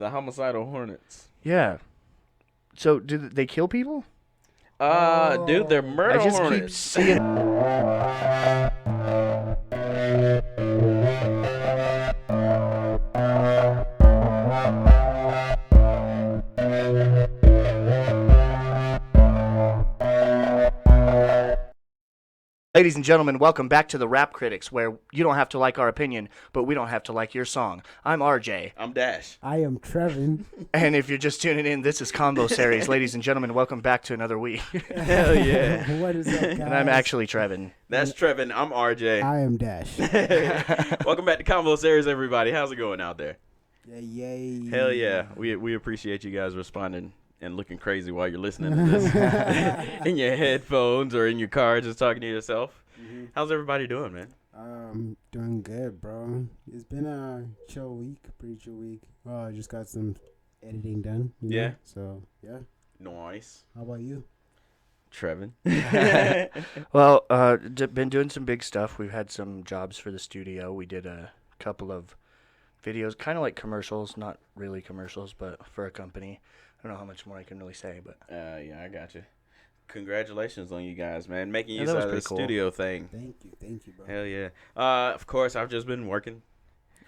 The homicidal hornets. Yeah. So do they kill people? Dude, they're I murder just keep hornets. seeing. Ladies and gentlemen, welcome back to the Rap Critics, where you don't have to like our opinion, but we don't have to like your song. I'm RJ. I'm Dash. I am Trevan. And if you're just tuning in, this is Convosaries. Ladies and gentlemen, welcome back to another week. Hell yeah. What is up, guys? And I'm actually Trevan. That's Trevan. I'm RJ. I am Dash. Welcome back to Convosaries, everybody. How's it going out there? Yay. Hell yeah. We appreciate you guys responding and looking crazy while you're listening to this in your headphones or in your car just talking to yourself. Mm-hmm. How's everybody doing, man? Doing good, bro. It's been a chill week, pretty chill week. I just got some editing done. Yeah. Know? So, yeah. Nice. How about you? Trevan. Well, been doing some big stuff. We've had some jobs for the studio. We did a couple of videos, kind of like commercials, not really commercials, but for a company. I don't know how much more I can really say, but yeah, I got you. Congratulations on you guys, man, making use that was of the pretty cool. Studio thing. Thank you, bro. Hell yeah. Of course, I've just been working.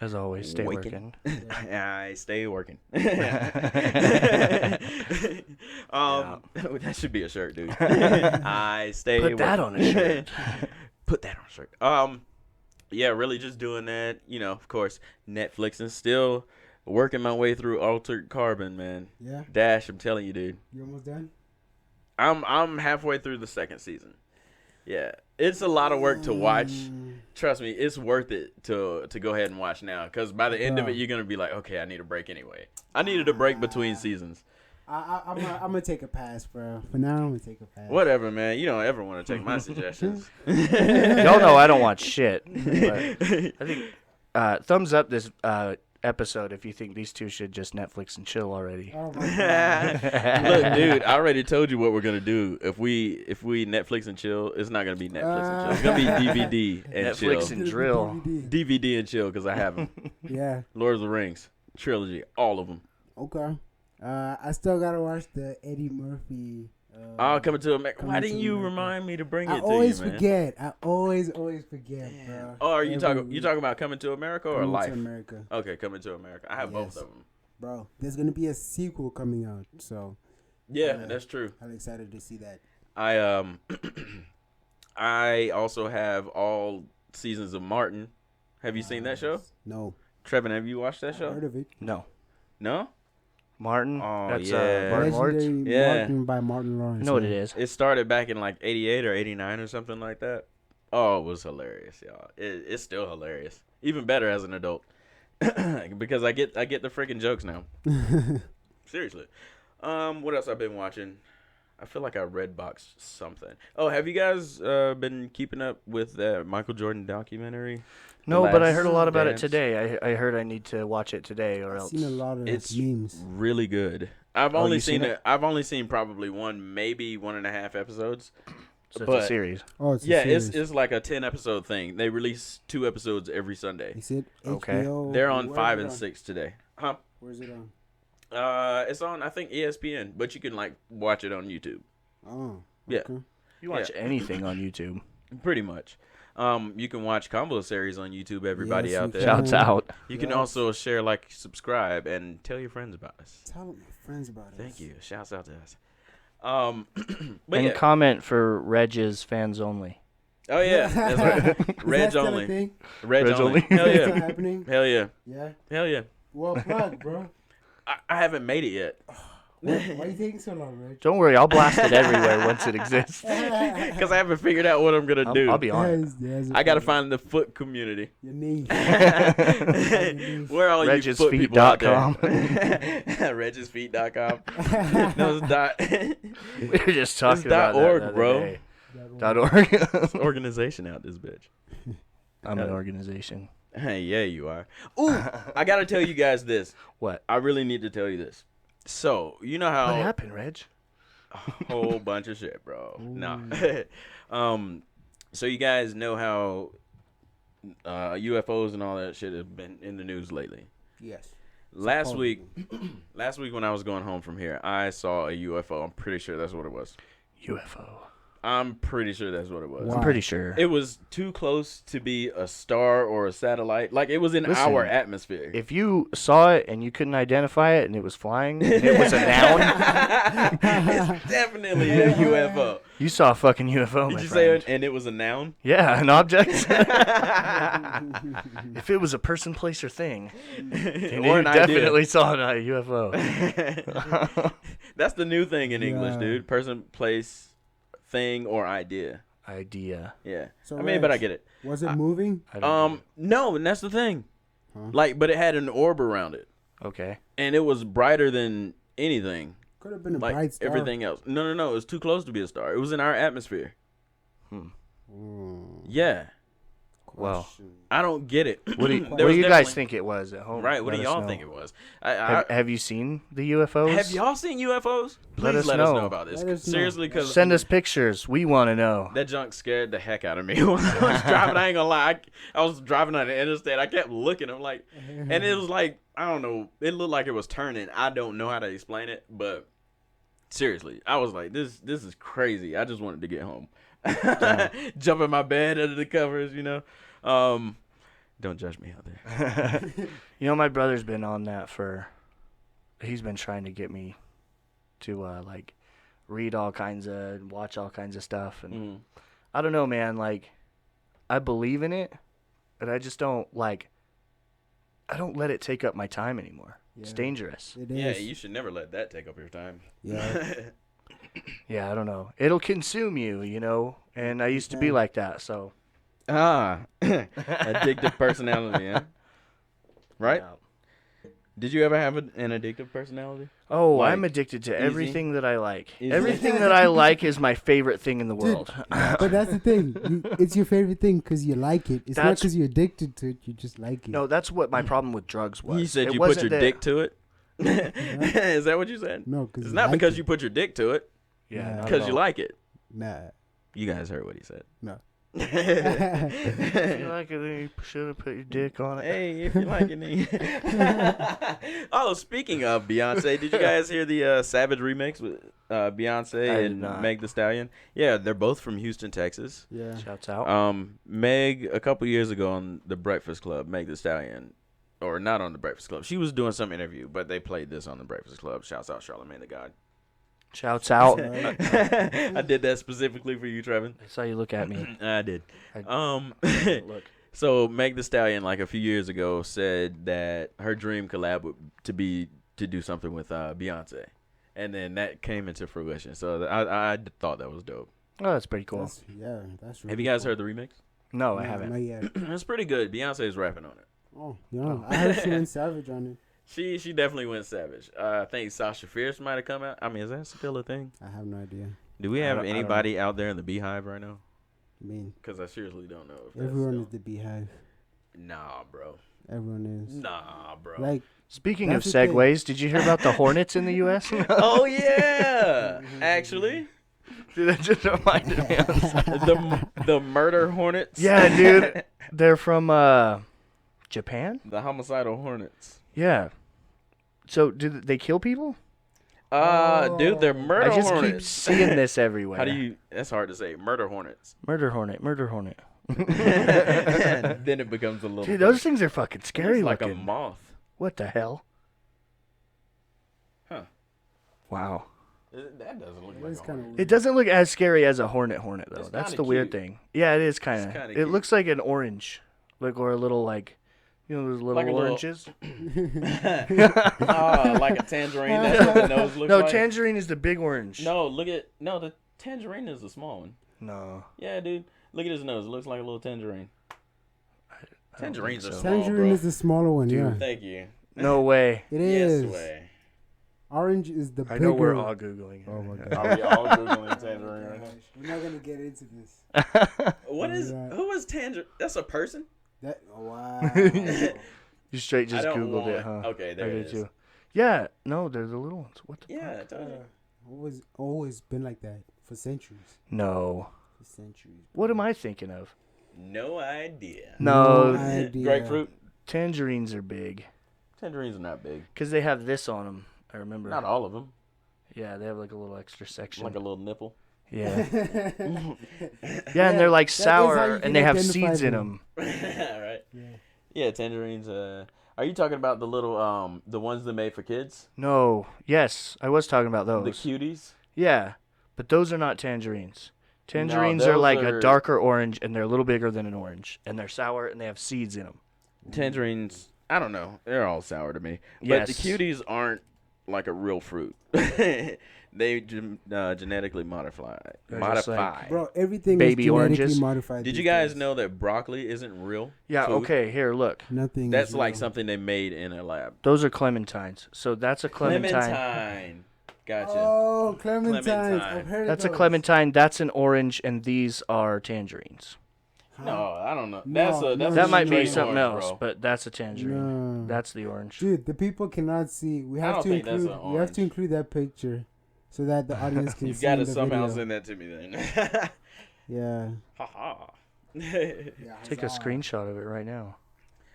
as always, stay working. I stay working. That should be a shirt, dude. I stay. Put that on a shirt. Put that on a shirt. Yeah, really just doing that. You know, of course, Netflix and still working my way through Altered Carbon, man. Yeah. Dash, I'm telling you, dude. You almost done? I'm halfway through the second season. Yeah, it's a lot of work to watch. Trust me, it's worth it to go ahead and watch now. Because by the end of it, you're gonna be like, okay, I need a break anyway. I needed a break between seasons. I'm gonna take a pass, bro. For now, I'm gonna take a pass. Whatever, man. You don't ever want to take my suggestions. Y'all know I don't watch shit. But I think thumbs up this episode if you think these two should just Netflix and chill already. Oh my God. Look, dude, I already told you what we're gonna do. If we Netflix and chill, it's not gonna be Netflix and chill. It's gonna be DVD and Netflix chill. and drill. DVD and chill because I have them. Yeah. Lord of the Rings trilogy, all of them. Okay. I still gotta watch the Eddie Murphy. Coming to America. Why Coming didn't to you America. remind me to bring it I to always you, man? forget. I always forget, bro. Oh, are you Every talking? You week. talking about Coming to America or Coming Life? to America. Okay, Coming to America. I have both Yes. of them. Bro, there's gonna be a sequel coming out, so Yeah, that's true. I'm excited to see that. I also have all seasons of Martin. Have you seen that show? No. Trevin, have you watched that I show? heard of it. No. No? Martin? Oh, That's yeah. Martin Lawrence? Legendary Yeah. Martin by Martin I Lawrence. know what yeah. it is. It started back in like 88 or 89 or something like that. Oh, it was hilarious, y'all. It's still hilarious. Even better as an adult. Because I get the freaking jokes now. Seriously. What else I've been watching? I feel like I red boxed something. Oh, have you guys been keeping up with that Michael Jordan documentary? No, The but I Last heard a lot about Dance? it today. I heard I need to watch it today or I've else. seen a lot of It's memes. really good. I've Oh, only you've seen seen it? I've only seen probably one, maybe 1.5 episodes. So it's but- a series. Oh, it's a Yeah, series. it's like a 10 episode thing. They release 2 episodes every Sunday. Is it Okay. HBO? They're on Where's 5 it and on? 6 today. Huh? Where's it on? It's on I think ESPN, but you can like watch it on YouTube. Oh. Yeah. Okay. You watch anything on YouTube. Pretty much. You can watch Convosaries on YouTube, everybody Yes, out you there. can. Shouts out. You can Yes. also share, like, subscribe, and tell your friends about us. Tell my friends about it. Thank you. Shouts out to us. But And yeah. comment for Reg's fans only. Oh yeah, that's right. Reg Is that still a only. thing? Reg Reg only. only. Hell Is that yeah. happening? Hell yeah. Yeah. Hell yeah. Well, plug, bro. I haven't made it yet. Why are you taking so long, Reg? Don't worry, I'll blast it everywhere once it exists. Because I haven't figured out what I'm going to do. I'll be on it. I got to find the foot community. Your niche. Where are all you foot people out there? Regisfeet.com. No, it's dot. We were just talking about .org, that the bro. other day. .org. It's an organization out this bitch. I'm an organization. Hey, yeah, you are. Ooh, I got to tell you guys this. What? I really need to tell you this. So, you know how... What happened, Reg? A whole bunch of shit, bro. No. So you guys know how UFOs and all that shit have been in the news lately. Yes. Last week when I was going home from here, I saw a UFO. I'm pretty sure that's what it was. UFO. I'm pretty sure that's what it was. Wow. I'm pretty sure. It was too close to be a star or a satellite. Like, it was in Listen, our atmosphere. If you saw it and you couldn't identify it and it was flying, and it was a noun, It's definitely a UFO. you saw a fucking UFO, Did my you friend. say and it was a noun? Yeah, an object. If it was a person, place, or thing, then Or you an idea. definitely saw a UFO. That's the new thing in English, Yeah. dude. Person, place, thing, or idea. Idea. Yeah. So, I mean, but I Rex, get it. Was it moving? I don't No, and that's the thing. Huh? Like, but it had an orb around it, Okay. and it was brighter than anything. Could have been a Like bright star. everything else. No. It was too close to be a star. It was in our atmosphere. Yeah. Well, Question. Oh. I don't get it. What do you, There what do was you guys definitely- think it was at home? Right. What Let do us y'all know. think it was? Have you seen the UFOs? Have y'all seen UFOs? Let Please us let us know. know about this. Let us know. Seriously, because Send us pictures. We want to know. that junk scared the heck out of me when I was driving. I ain't gonna lie. I was driving on the interstate. I kept looking. I'm like, and it was like, I don't know. It looked like it was turning. I don't know how to explain it, but seriously, I was like, this is crazy. I just wanted to get home. Jump in my bed under the covers, you know. Don't judge me out there. You know, my brother's been on that he's been trying to get me to, like, read all kinds of, watch all kinds of stuff. And I don't know, man. Like, I believe in it, but I just don't, like, I don't let it take up my time anymore. It's Yeah. dangerous. It is. Yeah, you should never let that take up your time. Yeah. Yeah, I don't know. It'll consume you, you know? And I used to be Yeah. like that, so. Addictive personality, yeah. Right? Yeah. Did you ever have an addictive personality? Oh, Like, I'm addicted to easy? everything that I like. Easy? Everything that I like is my favorite thing in the world. But that's the thing. It's your favorite thing because you like it. It's not That's- because you're addicted to it. You just like it. No, that's what my problem with drugs was. You said It you put wasn't your that- dick to it? Is that what you said? No, because It's not because you put your dick to it, Yeah, Yeah. not at because you all. like it. Nah. You guys heard what he said. No. If you like it, then you should have put your dick on it. Hey, if you like it, then Oh, speaking of Beyonce, did you guys hear the Savage remix with Beyonce I did and not. Meg Thee Stallion? Yeah, they're both from Houston, Texas. Yeah. Shouts out. Meg, a couple years ago on The Breakfast Club, Meg Thee Stallion, or not on The Breakfast Club, she was doing some interview, but they played this on The Breakfast Club. Shouts out Charlamagne the God. Shouts out. I did that specifically for you, Trevan. I saw you look at me. I did. Look. So Meg Thee Stallion, like a few years ago, said that her dream collab would to do something with Beyonce, and then that came into fruition. So I thought that was dope. Oh, that's pretty cool. That's really Have you guys cool. heard the remix? No, I No, haven't. Not yet. It's pretty good. Beyonce's rapping on it. Oh, yeah. I heard she went savage on it. She definitely went savage. I think Sasha Fierce might have come out. I mean, is that still a thing? I have no idea. Do we I have don't- I don't anybody out there in the Beehive right now? I mean, Because I seriously don't know if that's everyone still... is the beehive. Nah, bro. Everyone is. Nah, bro. Like, Speaking of That's the thing. segues, did you hear about the Hornets in the U.S.? Oh yeah, actually, Dude, that just reminded me of the murder hornets. Yeah, dude. They're from Japan? The homicidal hornets. Yeah. So, do they kill people? Dude, they're murder I just keep hornets. seeing this everywhere. How do you? That's hard to say. Murder hornets. Murder hornet, murder hornet. And then it becomes a little. Dude, those things are fucking scary it's like looking. a moth. What the hell? Huh. Wow. That doesn't look it like is a kind hornet. of It doesn't look as scary as a hornet though. It's That's kinda the weird cute. thing. Yeah, it is It's kind of. kinda It cute. looks like an orange, like or a little like, you know, those little Like a little- oranges. Like a tangerine. That's what the nose looks No, like. tangerine is the big orange. No, the tangerine is the small one. No. Yeah, dude. Look at his nose. It looks like a little tangerine. I don't Tangerines think are so. small, Tangerine bro. is the smaller one, Dude. yeah. Thank you. No way. It is. Yes way. Orange is the I bigger. know we're all googling. Oh my god. Are we all googling tangerine right now? We're not gonna get into this. What Oh, is? yeah. Who is tangerine? That's a person. That wow. You straight just I don't googled it, want- huh? Okay, there I it did is. too. Yeah. No, they're the little ones. What the Yeah, I fuck? told you. always been like that for centuries. No. For centuries. What am I thinking of? No idea. No. idea. Grapefruit. Tangerines are big. Tangerines are not big. Because they have this on them. I remember. Not all of them. Yeah, they have like a little extra section. Like a little nipple. Yeah. Yeah, and they're like sour, and they have seeds in them. Right. Yeah, tangerines. Are you talking about the little the ones they made for kids? No. Yes, I was talking about those. The cuties. Yeah, but those are not tangerines. Tangerines No, are like are... a darker orange, and they're a little bigger than an orange, and they're sour, and they have seeds in them. Tangerines. I don't know. They're all sour to me. Yes. But the cuties aren't like a real fruit. They genetically modify. Like, bro, everything baby is genetically oranges. modified. Did you guys know that broccoli isn't real? Yeah, food? okay, here, look. Nothing. That's like something they made in a lab. Those are clementines. So that's a clementine. Gotcha. Oh, clementines. Clementine. I've heard That's of a those. clementine. That's an orange, and these are tangerines. No, I don't know. No, That's That a might be straight something orange, else, bro. but that's a tangerine. No. That's the orange. Dude, the people cannot see. We I have don't to think that's include. an We have to orange. include that picture, so that the audience can You've see got in to the somehow video. send that to me then. Yeah. Ha ha. Take a screenshot of it right now.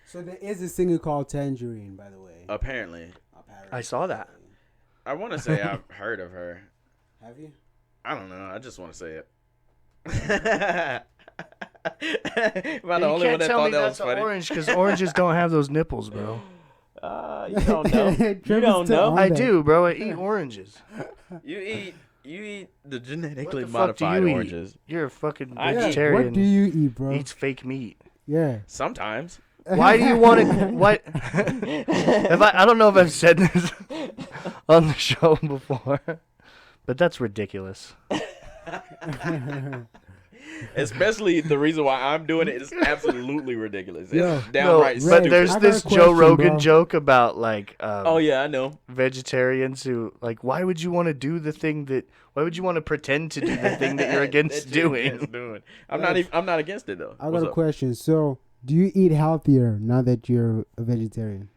So there is a singer called Tangerine, by the way. Apparently. I saw that. I want to say I've heard of her. Have you? I don't know. I just want to say it. Am I the only one that thought that was funny? orange because oranges don't have those nipples, bro. You don't know. You Trevor's don't still know. on I that. do, bro. I eat oranges. You eat the genetically What the fuck do modified you eat? oranges. You're a fucking I eat- vegetarian. What do you eat, bro? Eats fake meat. Yeah. Sometimes. Why do you want to? What? I don't know if I've said this on the show before, but that's ridiculous. Especially the reason why I'm doing it is absolutely ridiculous. Yeah. It's downright Ray, stupid. But there's I got this a Joe question, Rogan bro. joke about like Oh yeah, I know. vegetarians who like why would you want to do the thing that why would you want to pretend to do the thing that you're against That you're doing? against doing. I'm not against it though. I What's got a up? question. So, do you eat healthier now that you're a vegetarian?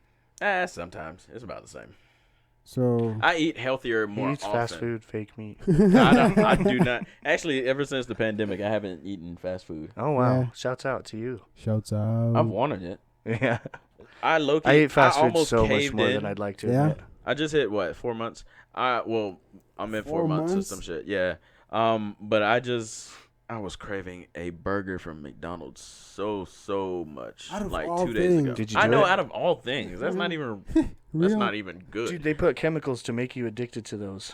Sometimes it's about the same. So, I eat healthier He more eats often. fast food, fake meat. I do not. Actually, ever since the pandemic, I haven't eaten fast food. Oh wow! Yeah. Shouts out to you. shouts out. I've wanted it. Yeah, I low-key, I eat fast food almost so much caved more in. than I'd like to. Yeah? admit. I just hit what 4 months. I'm in 4 months or months? some shit. Yeah. But I was craving a burger from McDonald's so much. Out of like all 2 days ago. things. Did you I do know it? out of all things. That's not even. That's Real? not even good. Dude, they put chemicals to make you addicted to those.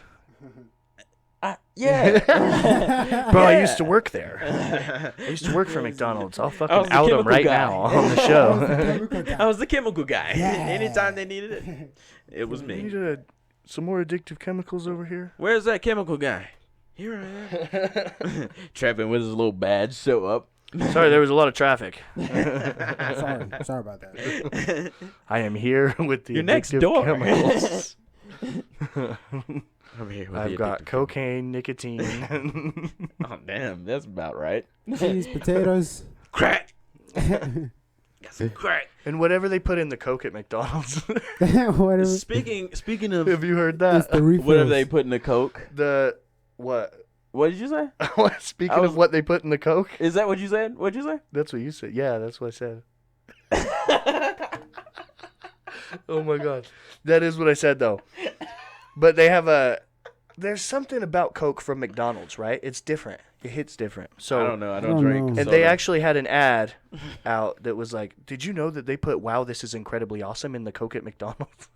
Yeah. Bro, I Yeah. used to work there. I used to work for McDonald's. I'll I was fucking the out them chemical right guy. now on the show. Chemical guy. I was the chemical guy. Yeah. Anytime they needed it, it was You me. need some more addictive chemicals over here. Where's that chemical guy? Here I am. Trevan with his little badge show up. Sorry, there was a lot of traffic. Sorry about that. I am here with the You're next addictive door. chemicals. I'm here with I've the got addictive cocaine, nicotine. chemical. Oh damn, that's about right. Cheese, potatoes. Crack. Got some crack. And whatever they put in the Coke at McDonald's. Whatever. Speaking of Have you heard It's that? the refills. whatever they put in the Coke. The what? What did you say? Speaking of what they put in the Coke, Is that what you said? What'd you say? that's what you said. Yeah, that's what I said. Oh my god, that is what I said though. But they have there's something about Coke from McDonald's, right? It's different. It hits different. So I don't know. I I don't don't drink. know. And soda. they actually had an ad out that was like, "Did you know that they put wow, this is incredibly awesome in the Coke at McDonald's?"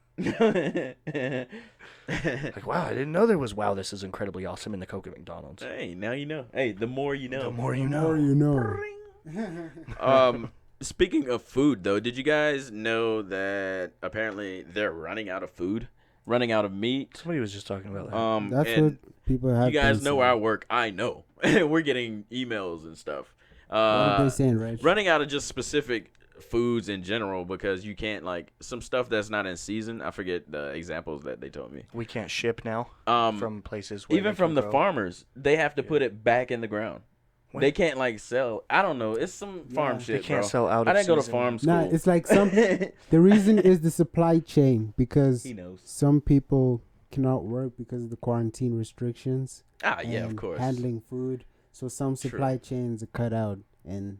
Like, wow, I didn't know there was wow, this is incredibly awesome in the Coke at McDonald's. Hey, now you know. Hey, the more you know. The more you The know. more you know. Speaking of food, though, did you guys know that apparently they're running out of food, running out of meat? Somebody was just talking about that. That's and what people have. you guys been know saying. where I work. I know. We're getting emails and stuff. What are they saying, right? Running out of just specific foods in general because you can't like some stuff that's not in season. I forget the examples that they told me. We can't ship now from places where Even they from can the grow. farmers, they have to put it back in the ground. What? They can't like sell. I don't know. It's some farm Yeah. shit. They can't bro. sell out I of didn't go to season. farm school. Nah, it's like the reason is the supply chain because He knows. some people cannot work because of the quarantine restrictions. Ah, yeah, of and course. Handling food, so some True. supply chains are cut out, and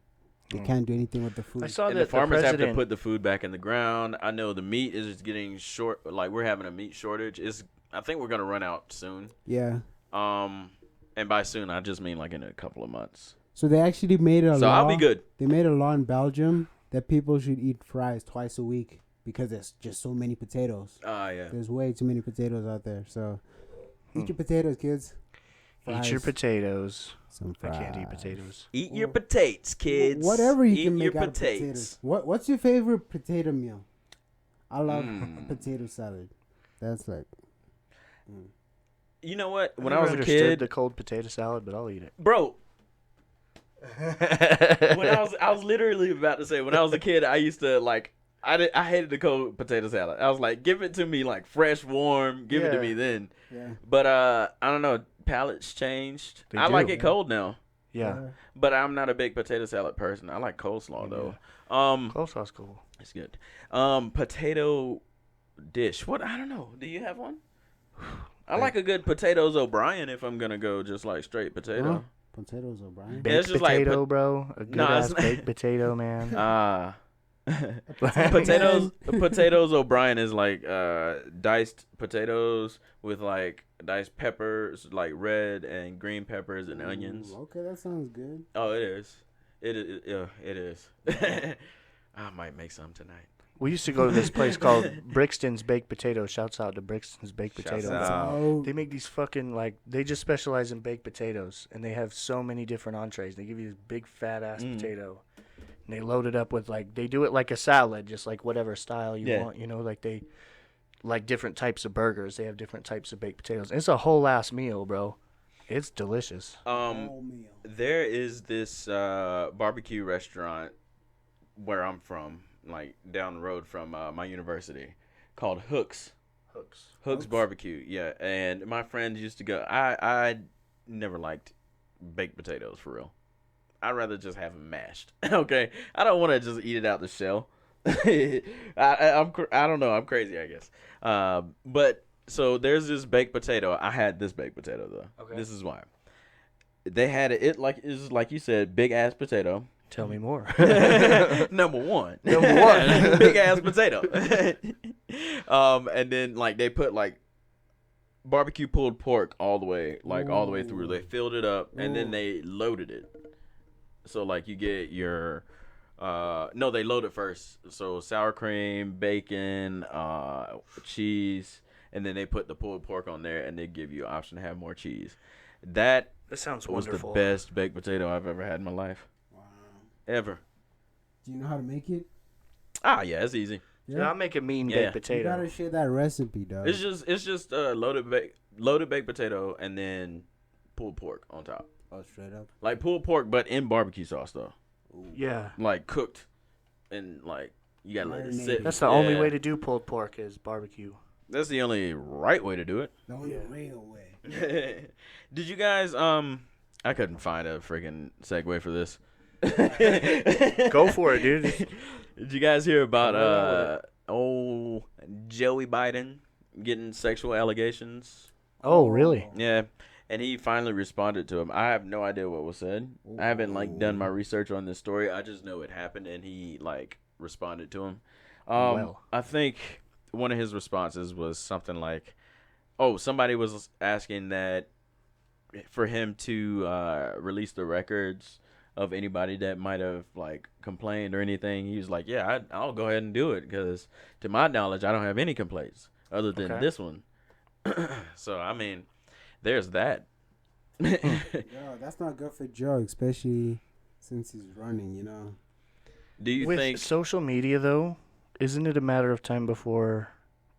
They can't do anything with the food. I saw And that the farmers have to president- put the food back in the ground. I know the meat is just getting short. Like we're having a meat shortage. I think we're gonna run out soon. Yeah. And by soon I just mean like in a couple of months. So they actually made a So law. I'll be good. They made a law in Belgium that people should eat fries twice a week because there's just so many potatoes. Yeah. There's way too many potatoes out there. So eat your potatoes, kids. Eat your Fries. potatoes. Some I fries. can't eat potatoes. Eat your potatoes, kids. Whatever you Eat can your make out of potatoes. What's your favorite potato meal? I love potato salad. That's like. You know what? When never I was a understood kid, the cold potato salad, but I'll eat it. bro. When I was literally about to say when I was a kid, I used to like I hated the cold potato salad. I was like, give it to me like fresh, warm. Give it to Yeah. me then. Yeah. But I don't know. Palates changed. They I do. like it cold now. Yeah. But I'm not a big potato salad person. I like coleslaw though. Coleslaw's cool. It's good. Potato dish. What? I don't know. Do you have one? I like a good potatoes O'Brien if I'm gonna go just like straight potato. Huh? Potatoes, O'Brien. Yeah, Baked it's just like potato, bro. A good Nah, it's ass not- baked potato, man. Potatoes O'Brien is like diced potatoes with like diced peppers, like red and green peppers and onions. Ooh, okay, that sounds good. Oh, it is. It is. Yeah, it is. I might make some tonight. We used to go to this place called Brixton's Baked Potatoes. Shouts out to Brixton's Baked Shouts Potatoes. out. So, They make these fucking, like, they just specialize in baked potatoes. And they have so many different entrees. They give you this big fat ass potato. And they load it up with, like, they do it like a salad, just like whatever style you Yeah. want. You know, like they, like different types of burgers. They have different types of baked potatoes. And it's a whole ass meal, bro. It's delicious. whole meal. There is this barbecue restaurant where I'm from, like down the road from my university, called Hooks. Hooks Barbecue, yeah. And my friends used to go. I never liked baked potatoes for real. I'd rather just have them mashed. Okay, I don't want to just eat it out the shell. I don't know. I'm crazy, I guess. But so there's this baked potato. I had this baked potato though. Okay. This is why. They had it like is like you said, big ass potato. Tell me more. Number one, one. big ass potato. And then like they put like barbecue pulled pork all the way through. They filled it up and then they loaded it. So like you get your no, they load it first. So sour cream, bacon, cheese, and then they put the pulled pork on there and they give you an option to have more cheese. That sounds was wonderful. the best baked potato I've ever had in my life. Wow. Ever. Do you know how to make it? Ah, yeah, it's easy. Yeah, I'll make a mean Yeah. baked You potato. gotta share that recipe, dog. It's just loaded baked potato and then pulled pork on top. Oh, straight up. Like pulled pork, but in barbecue sauce though. Yeah. Like cooked, and like you gotta let it sit. Marinated. That's the only Yeah. way to do pulled pork is barbecue. That's the only right way to do it. The only Yeah. real way. Did you guys I couldn't find a freaking segue for this. Go for it, dude. Did you guys hear about Come on with old Joey Biden getting sexual allegations? Oh, really? Yeah. And he finally responded to him. I have no idea what was said. I haven't like done my research on this story. I just know it happened and he like responded to him. Well. I think one of his responses was something like, oh, somebody was asking that for him to release the records of anybody that might have like complained or anything. He was like, yeah, I'll go ahead and do it because to my knowledge, I don't have any complaints other than this one. So, I mean, there's that. Yo, that's not good for Joe, especially since he's running, you know. Do you With think social media, though, isn't it a matter of time before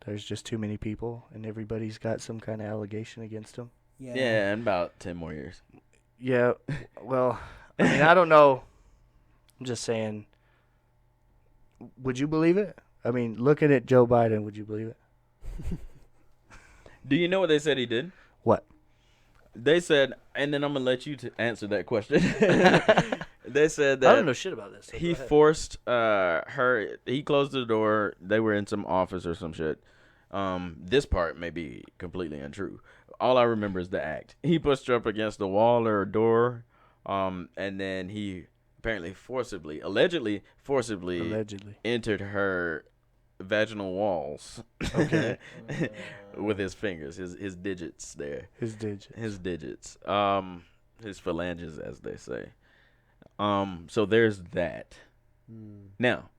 there's just too many people and everybody's got some kind of allegation against them? Yeah, in about 10 more years. Yeah. Well, I mean, I don't know. I'm just saying. Would you believe it? I mean, looking at Joe Biden, would you believe it? Do you know what they said he did? What? They said, and then I'm going to let you to answer that question. They said that I don't know shit about this. So he go ahead. forced her, he closed the door. They were in some office or some shit. This part may be completely untrue. All I remember is the act. He pushed her up against the wall or a door, and then he apparently allegedly forcibly entered her vaginal walls. Okay. With his fingers, his digits there. His digits. His digits. His phalanges, as they say. So there's that. Now,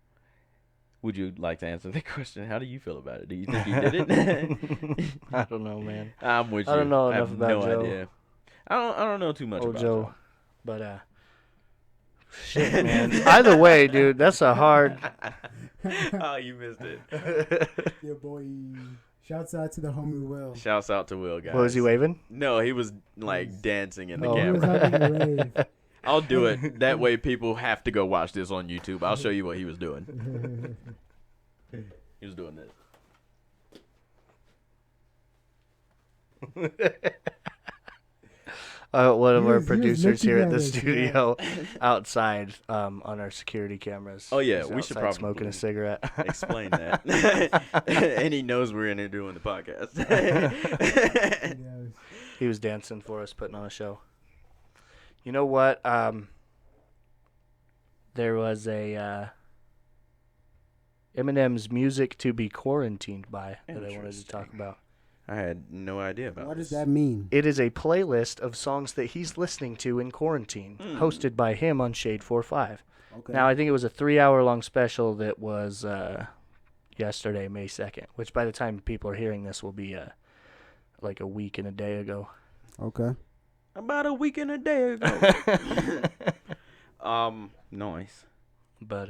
would you like to answer the question? How do you feel about it? Do you think he did it? I don't know, man. I'm with you. I don't know I enough have about no Joe. idea. I don't know too much Old about Joe. Joe. But shit, man. Either way, dude, that's a hard. Oh, you missed it. Yeah, boy. Shouts out to the homie Will. Shouts out to Will, guys. What was he waving? No, he was like dancing in the Oh. He was camera. having a rave. I'll do it. That way people have to go watch this on YouTube. I'll show you what he was doing. He was doing this. One of He our was producers looking here at at the us, yeah. studio outside on our security cameras. Oh, yeah, He's we should outside probably smoking a cigarette. Explain that. And he knows we're in here doing the podcast. Yes. He was dancing for us, putting on a show. You know what? There was a Eminem's music to be quarantined by that I wanted to talk about. I had no idea about What does this. that mean? It is a playlist of songs that he's listening to in quarantine, hosted by him on Shade 45. Okay. Now, I think it was a 3-hour-long special that was yesterday, May 2nd, which by the time people are hearing this will be like a week and a day ago. Okay. About a week and a day ago. Nice. But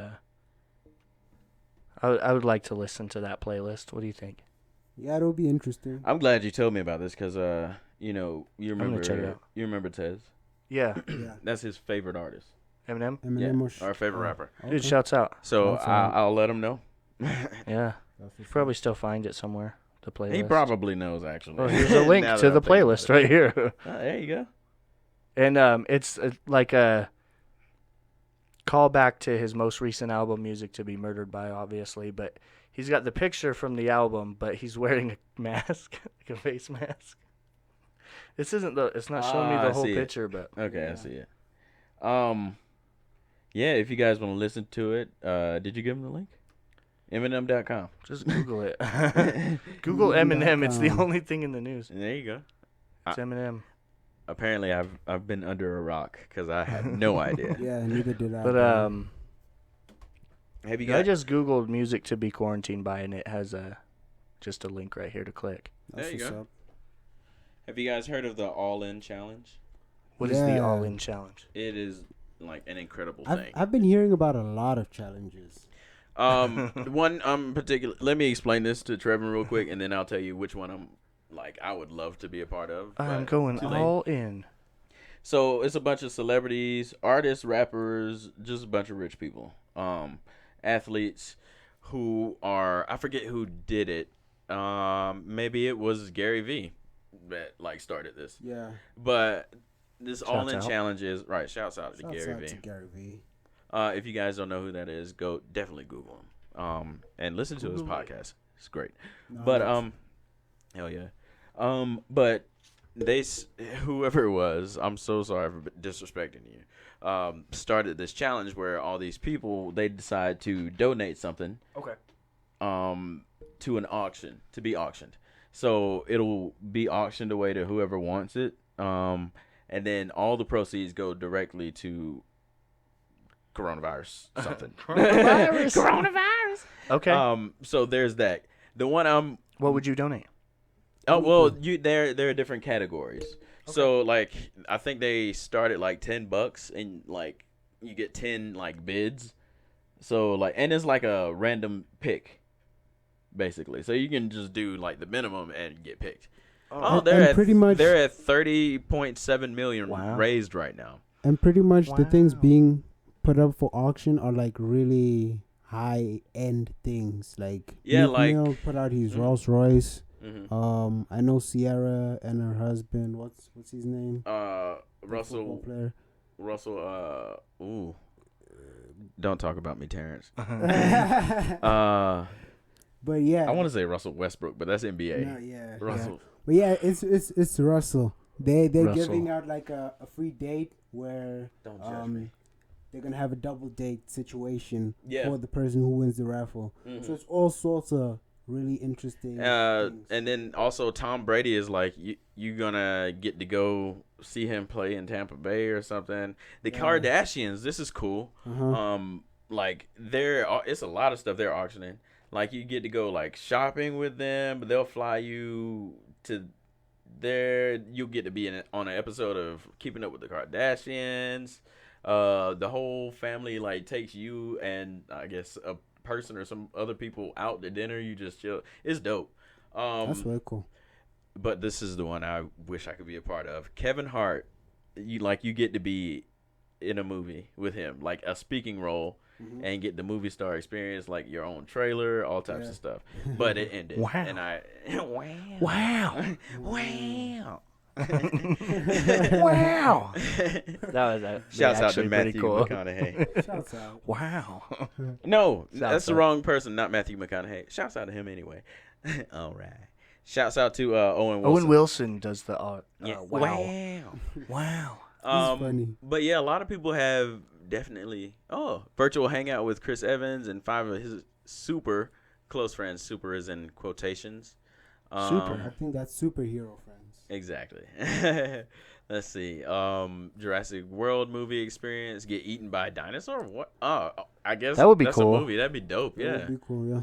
I would like to listen to that playlist. What do you think? Yeah, it'll be interesting. I'm glad you told me about this because, you know, you gonna check it remember out. you remember Tez? Yeah, Yeah. That's his favorite artist. Eminem. Eminem Our favorite rapper. Okay. Dude, shouts out. So Awesome. I'll let him know. Yeah, That's what's probably still find it somewhere. The playlist. He probably knows, actually. Oh, here's a link Now to that the I'm thinking playlist about it. right here. Oh, there you go. And it's like a callback to his most recent album, Music to Be Murdered By, obviously. But he's got the picture from the album, but he's wearing a mask, like a face mask. This isn't it's not showing me I the whole see it. picture, but Okay, Yeah. I see it. Yeah, if you guys want to listen to it, did you give him the link? Eminem.com. just Google it. Google Eminem. It's the only thing in the news. There you go. It's Eminem. Apparently, I've been under a rock because I had no idea. Yeah, neither did I. But Have you I guys? just Googled Music to Be Quarantined By, and it has just a link right here to click. That's There you what's go. up. Have you guys heard of the All-In Challenge? What is the Yeah. All-In Challenge? It is like an incredible I've, thing. I've been hearing about a lot of challenges. One particular. Let me explain this to Trevan real quick, and then I'll tell you which one I would love to be a part of. I'm but going too late. all in. So it's a bunch of celebrities, artists, rappers, just a bunch of rich people, athletes who are, I forget who did it. Maybe it was Gary V that started this. Yeah. But this Shouts All-In out. Challenge is right. Shouts out to Shouts Gary out V. to Gary V. If you guys don't know who that is, go definitely Google him. And listen to his Google it. podcast. It's great. No, But that's- hell yeah. But whoever it was, I'm so sorry for disrespecting you. Started this challenge where all these people they decide to donate something. Okay. To an auction to be auctioned. So it'll be auctioned away to whoever wants it. And then all the proceeds go directly to coronavirus something. Coronavirus. Okay. So there's that. The one What would you donate? Oh well, there are different categories. So I think they start at $10 and you get 10 bids. So and it's like a random pick, basically. So you can just do the minimum and get picked. Oh, And pretty much- they're at 30.7 million Wow. raised right now. And pretty much the things Wow. being put up for auction are really high end things. Yeah, Meek Mill put out his Mhm. Rolls Royce. Mm-hmm. I know Sierra and her husband. What's his name? The football player. Ooh. Don't talk about me, Terrence. But I yeah, want to say Russell Westbrook, but that's NBA. no, yeah, Russell. yeah. But yeah, it's Russell. They're Russell. giving out a free date where Don't judge me. they're gonna have a double date situation Yeah. for the person who wins the raffle. Mhm. So it's all sorts of really interesting things. And then also Tom Brady is like you gonna get to go see him play in Tampa Bay or something. The Yeah. Kardashians, this is cool. Uh-huh. Like it's a lot of stuff they're auctioning. Like you get to go like shopping with them, but they'll fly you to there. You'll get to be on an episode of Keeping Up with the Kardashians. The whole family like takes you and I guess a person or some other people out to dinner. You just chill. It's dope. That's really cool. But this is the one I wish I could be a part of. Kevin Hart, you get to be in a movie with him, like a speaking role, and get the movie star experience, like your own trailer, all types of stuff. But it ended. Wow. And wow. Wow. Wow. That was Shouts out to actually pretty Matthew cool. McConaughey. Shouts out. Wow. No, Shouts that's the out. wrong person, not Matthew McConaughey. Shouts out to him anyway. All right. Shouts out to Owen Wilson. Owen Wilson does the Yeah. wow. Wow. He's funny. But yeah, a lot of people have definitely virtual hangout with Chris Evans and 5 of his super close friends. Super is in quotations. Super. I think that's superhero friends. Exactly. Let's see. Jurassic World movie experience. Get eaten by a dinosaur? What? I guess That would be that's cool. a movie. That'd be dope. That Yeah. would be cool, yeah.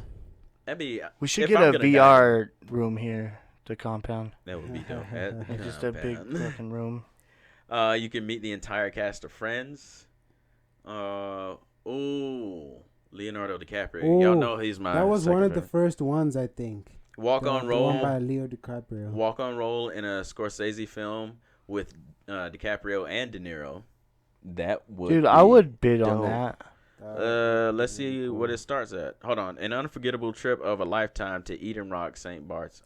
That'd be. We should if get I'm a gonna VR room here to compound. That would be dope. Just a big fucking room. You can meet the entire cast of Friends. Leonardo DiCaprio. Y'all know he's my. That was second one of the favorite. first ones, I think. Walk The on one by roll. Leo DiCaprio. Walk on roll in a Scorsese film with DiCaprio and De Niro. That would. Dude, be I would bid on dope. that. Let's see what it starts at. Hold on. An unforgettable trip of a lifetime to Eden Rock, St. Bart's.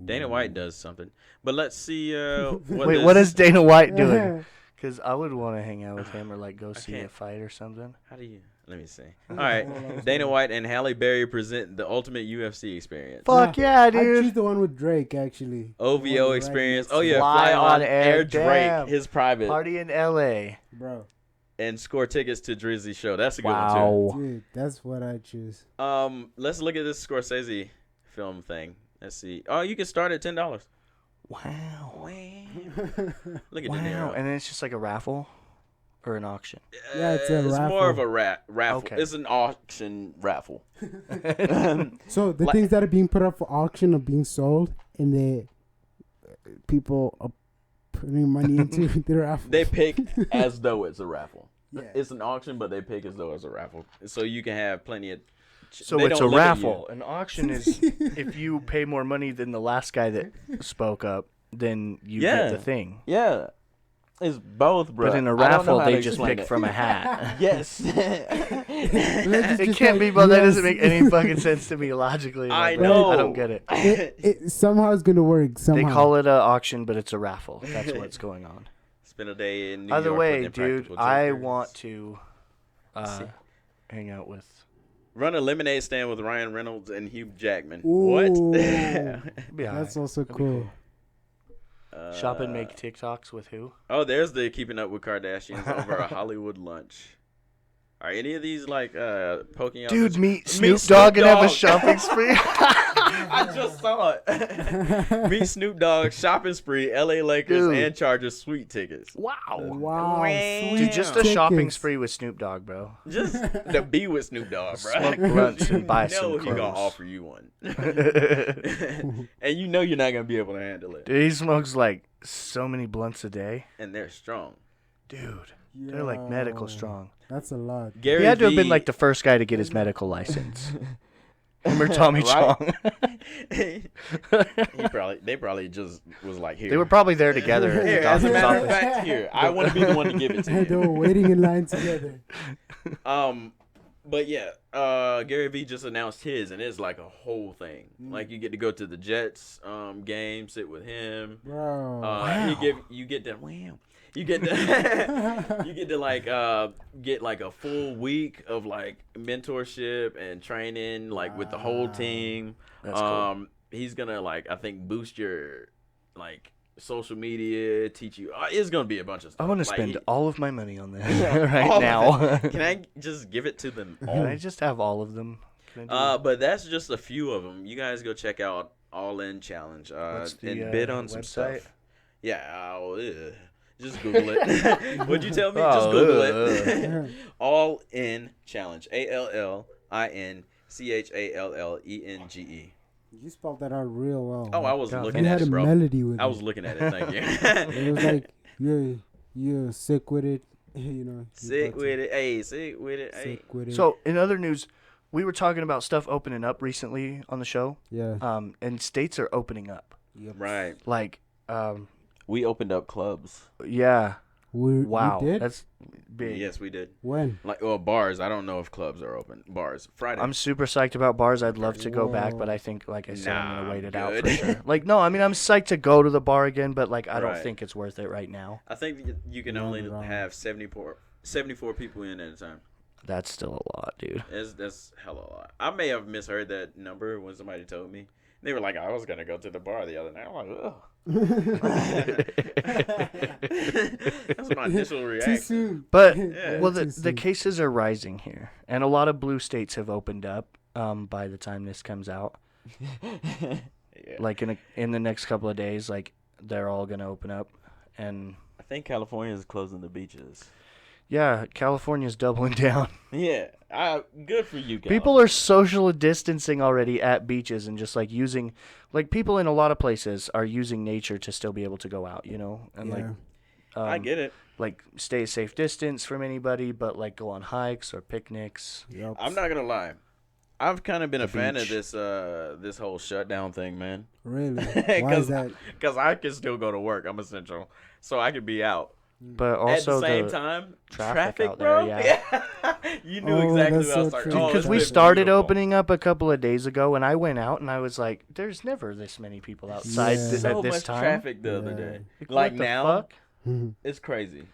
Dana White does something. But let's see Wait, what is Dana White doing? Because I would want to hang out with him or like go see can't. a fight or something. How do you? Let me see. All right. Dana White and Halle Berry present the ultimate UFC experience. Fuck yeah, I'd choose dude. the one with Drake, actually. OVO experience. Oh yeah, Fly fly on on air, air Drake, damn. his private, Party in L.A. Bro, and score tickets to Drizzy's show. That's a good one Wow. dude, that's what I'd choose. too. Let's look at this Scorsese film thing. Let's see. Oh, you can start at $10. Wow. Look at Wow. De Niro. And then it's just like a raffle or an auction. Yeah, it's a It's raffle. more of a raffle. Okay. It's an auction raffle. So the Like- things that are being put up for auction are being sold, and the people are putting money into the raffle. They pick as though it's a raffle. Yeah. It's an auction, but they pick as though it's a raffle. So you can have plenty of. So they it's a don't limit raffle. An auction is if you pay more money than the last guy that spoke up, then you Yeah. get the thing. You. Yeah, it's both, bro. But in a raffle, they just pick from a hat. Yes. It can't be, but that doesn't make any fucking sense to me logically. I Like, know. I don't get it. It somehow is gonna work. Somehow. They call it an auction, but it's a raffle. That's what's going on. Spend a day in New Either York way, with dude, Impractical I Jokers. want to See. hang out with. Run a lemonade stand with Ryan Reynolds and Hugh Jackman. Ooh. What? Be all That's right. also That'd be cool. Shop and make TikToks with who? Oh, there's the Keeping Up with Kardashians over a Hollywood lunch. Are any of these like poking out? Dude, meet Meet Snoop Dogg and have a Dogg. shopping spree. I just saw it. Meet Snoop Dogg, shopping spree, LA Lakers Dude. and Chargers suite tickets. Wow. Wow. Dude, Dude, just a shopping tickets. spree with Snoop Dogg, bro. Just to be with Snoop Dogg, bro. Smoke blunts and buy You some know he gonna clothes. offer you one, and you know you're not gonna be able to handle it. Dude, he smokes like so many blunts a day. And they're strong. Dude, they're like medical Yo, strong. That's a lot. Gary He had to have been Vee- like the first guy to get his medical license. Him or Tommy Right? Chong. They probably just was like here. They were probably there together at the Here, as a doctor's matter of office. fact, here. I want to be the one to give it to They were you. waiting in line together. But yeah, Gary Vee just announced his, and it's like a whole thing. Like you get to go to the Jets game, sit with him. Bro. You get to you get to you get to like get like a full week of like mentorship and training like with the whole team. That's cool. He's gonna like I think boost your like social media, teach you. It's gonna be a bunch of stuff. I want to Like, spend all of my money on that all right of now. Can I just give it to them all? Can I just have all of them? Can I do But that's just a few of them. You guys go check out All In Challenge What's the, and bid on some website? stuff. Yeah, just Google it. What'd you tell me? Oh, Just Google it. All In Challenge. ALLINCHALLENGE. You spelled that out real well. Oh, I was God, looking you at had it, a bro. melody with I it. was looking at it. Thank you. It was like you're sick with it. You know. Sick with it. Hey, sick with it. Hey. Sick with it. So, in other news, we were talking about stuff opening up recently on the show. yeah. And states are opening up. Yep. Right. Like, We opened up clubs. yeah. Wow. We did? That's big. Yes, we did. When? Like, well, bars. I don't know if clubs are open. Bars. Friday. I'm super psyched about bars. I'd love to go back, but I think, like I said, I'm Nah, going to wait it I'm out good. for sure. Like, no, I mean, I'm psyched to go to the bar again, but, like, I don't Right. think it's worth it right now. I think you can No, only no. have 74 people in at a time. That's still a lot, dude. That's hella a lot. I may have misheard that number when somebody told me. They were like, I was going to go to the bar the other night. I'm like, ugh. That's my initial Too reaction. soon. But, Yeah. well, Too the soon. cases are rising here, and a lot of blue states have opened up by the time this comes out. Yeah. Like, in the next couple of days, like, they're all going to open up. And, I think California is closing the beaches. yeah, California's doubling down. Yeah. Good for you guys. People are social distancing already at beaches and just, like, using, like, people in a lot of places are using nature to still be able to go out, you know? And, Yeah. like, I get it. like, stay a safe distance from anybody, but, like, go on hikes or picnics. Yep. I'm not going to lie. I've kind of been a fan of beach. this whole shutdown thing, man. Really? Why is that? Because I can still go to work. I'm essential. So I could be out. But also at the same time, traffic out bro. there, yeah. You knew Oh, exactly that's what I was so talking true. about. because we started opening up a couple of days ago, and I went out and I was like, "There's never this many people outside Yeah. so at this much time." traffic the other Yeah. day. Like, Like what the now, fuck? it's crazy.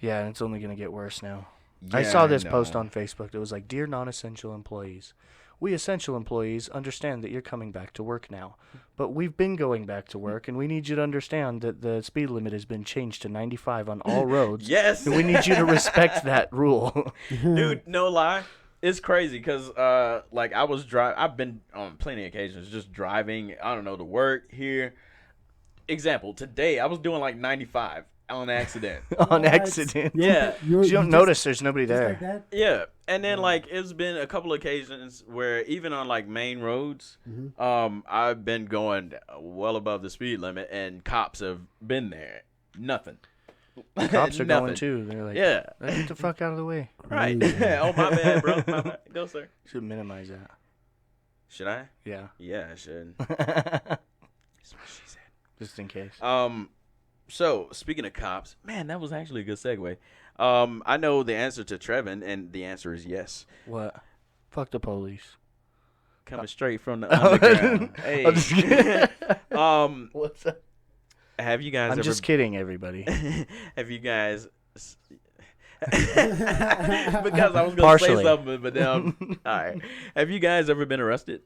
Yeah, and it's only gonna get worse now. I saw Yeah, this know. post on Facebook that was like, "Dear non-essential employees, we essential employees understand that you're coming back to work now, but we've been going back to work, and we need you to understand that the speed limit has been changed to 95 on all roads. Yes. And we need you to respect that rule." Dude, no lie. It's crazy because, like, I've been on plenty of occasions just driving, I don't know, to work here. Example, today I was doing like 95 on accident. On What? accident. Yeah. You don't notice there's nobody Just there. like that? Yeah. And then, like, it's been a couple occasions where even on, like, main roads, Mm-hmm. I've been going well above the speed limit and cops have been there. Nothing. Cops are going Nothing. too. They're like, Yeah. "Get the fuck out of the way." Right. Crazy. Oh, my bad, bro. My bad. Go, sir. Should minimize that. Should I? Yeah. Yeah, I should. That's what she said. Just in case. So speaking of cops, man, that was actually a good segue. I know the answer to Trevan, and the answer is yes. What? Fuck the police. Coming straight from the underground. Hey. I'm just kidding. What's that? Have you guys I'm ever? just kidding, everybody. Have you guys? Because I was gonna Partially. say something, but all right. Have you guys ever been arrested?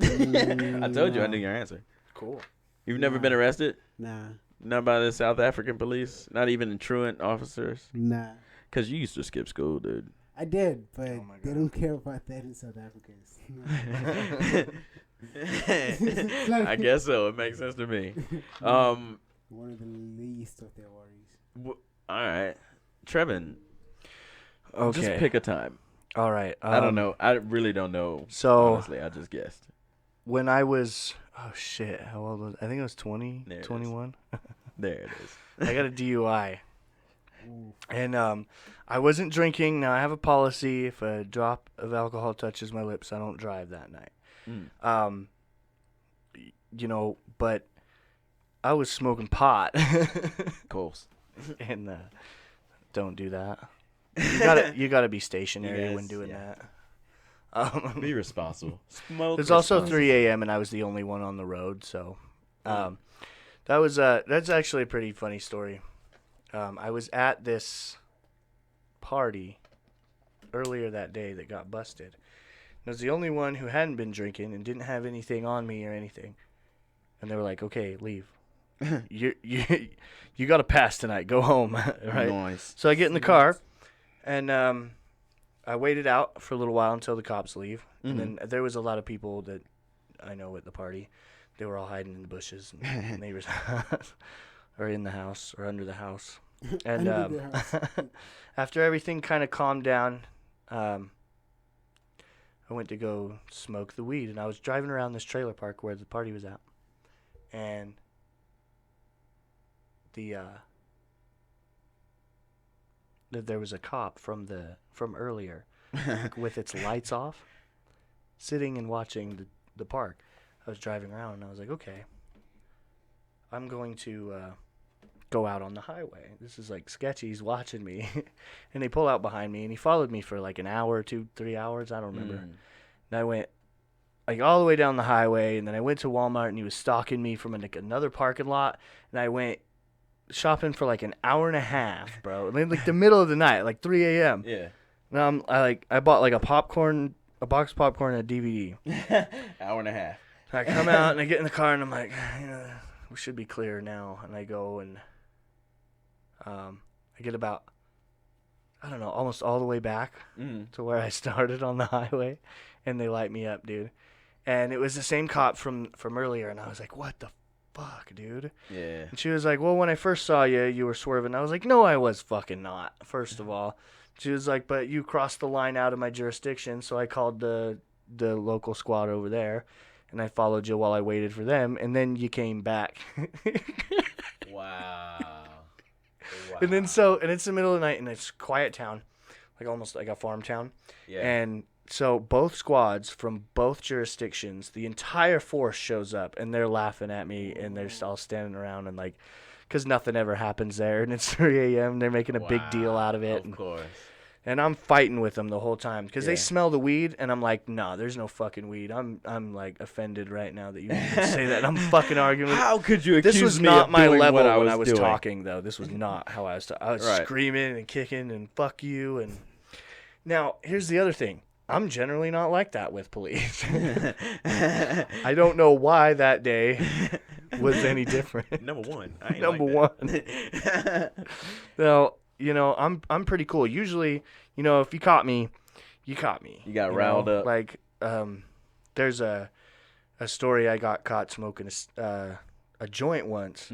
I told you I knew your answer. Cool. You've never Nah. been arrested? Nah. Not by the South African police? Not even the truant officers? Nah. Because you used to skip school, dude. I did, but Oh my they God. don't care about that in South Africa. I guess so. It makes sense to me. One One of the least of their worries. All right. Trevan, Okay. just pick a time. All right. I don't know. I really don't know. So- honestly, I just guessed. When I was, oh shit, how old was I? think I was 20, There it is. 21. There it is. I got a DUI. Ooh. And I wasn't drinking. Now I have a policy: if a drop of alcohol touches my lips, I don't drive that night. Mm. You know, but I was smoking pot, Coles. and don't do that. You gotta be stationary when Yes, doing yeah. that. Be responsible. Smoke. There's also responsibly. 3 a.m. and I was the only one on the road, so that's actually a pretty funny story. I was at this party earlier that day that got busted. I was the only one who hadn't been drinking and didn't have anything on me or anything. And they were like, "Okay, leave." you got to pass tonight. Go home, right? Nice. So I get in the car, and I waited out for a little while until the cops leave. And then there was a lot of people that I know at the party. They were all hiding in the bushes and neighbors' or in the house or under the house. And after everything kind of calmed down, I went to go smoke the weed. And I was driving around this trailer park where the party was at. And there was a cop from earlier with its lights off, sitting and watching the park. I was driving around and I was like, okay, I'm going to go out on the highway. This is like sketchy. He's watching me. And they pull out behind me and he followed me for like an hour, 2-3 hours. I don't remember. And I went like all the way down the highway, and then I went to Walmart and he was stalking me from another parking lot, and I went shopping for like an hour and a half, bro. I mean, like the middle of the night, like 3 a.m. Yeah. Now I bought like a box of popcorn and a DVD. Hour and a half. I come out and I get in the car and I'm like, we should be clear now. And I go and I get about, I don't know, almost all the way back to where I started on the highway, and they light me up, dude. And it was the same cop from earlier, and I was like, what the fuck, dude? Yeah. And she was like, well, when I first saw you, you were swerving. I was like, no, I was fucking not, first of all. She was like, but you crossed the line out of my jurisdiction, so I called the local squad over there, and I followed you while I waited for them, and then you came back. Wow. And it's the middle of the night, and it's a quiet town, like almost like a farm town. Yeah. And so both squads from both jurisdictions, the entire force shows up, and they're laughing at me, and they're all standing around, and like, because nothing ever happens there, and it's 3 a.m. They're making a big deal out of it. Of course. And I'm fighting with them the whole time because they smell the weed, and I'm like, nah, there's no fucking weed. I'm like offended right now that you even say that. And I'm fucking arguing. How could you accuse this was me not of my doing level what I when was I was doing? talking, though. This was not how I was. I was Right. screaming and kicking and fuck you. And now here's the other thing. I'm generally not like that with police. I don't know why that day was any different. Number one. I ain't Number like one. that. Now, I'm pretty cool. Usually, if you caught me, you caught me. You got riled up. Like, there's a story. I got caught smoking a joint once,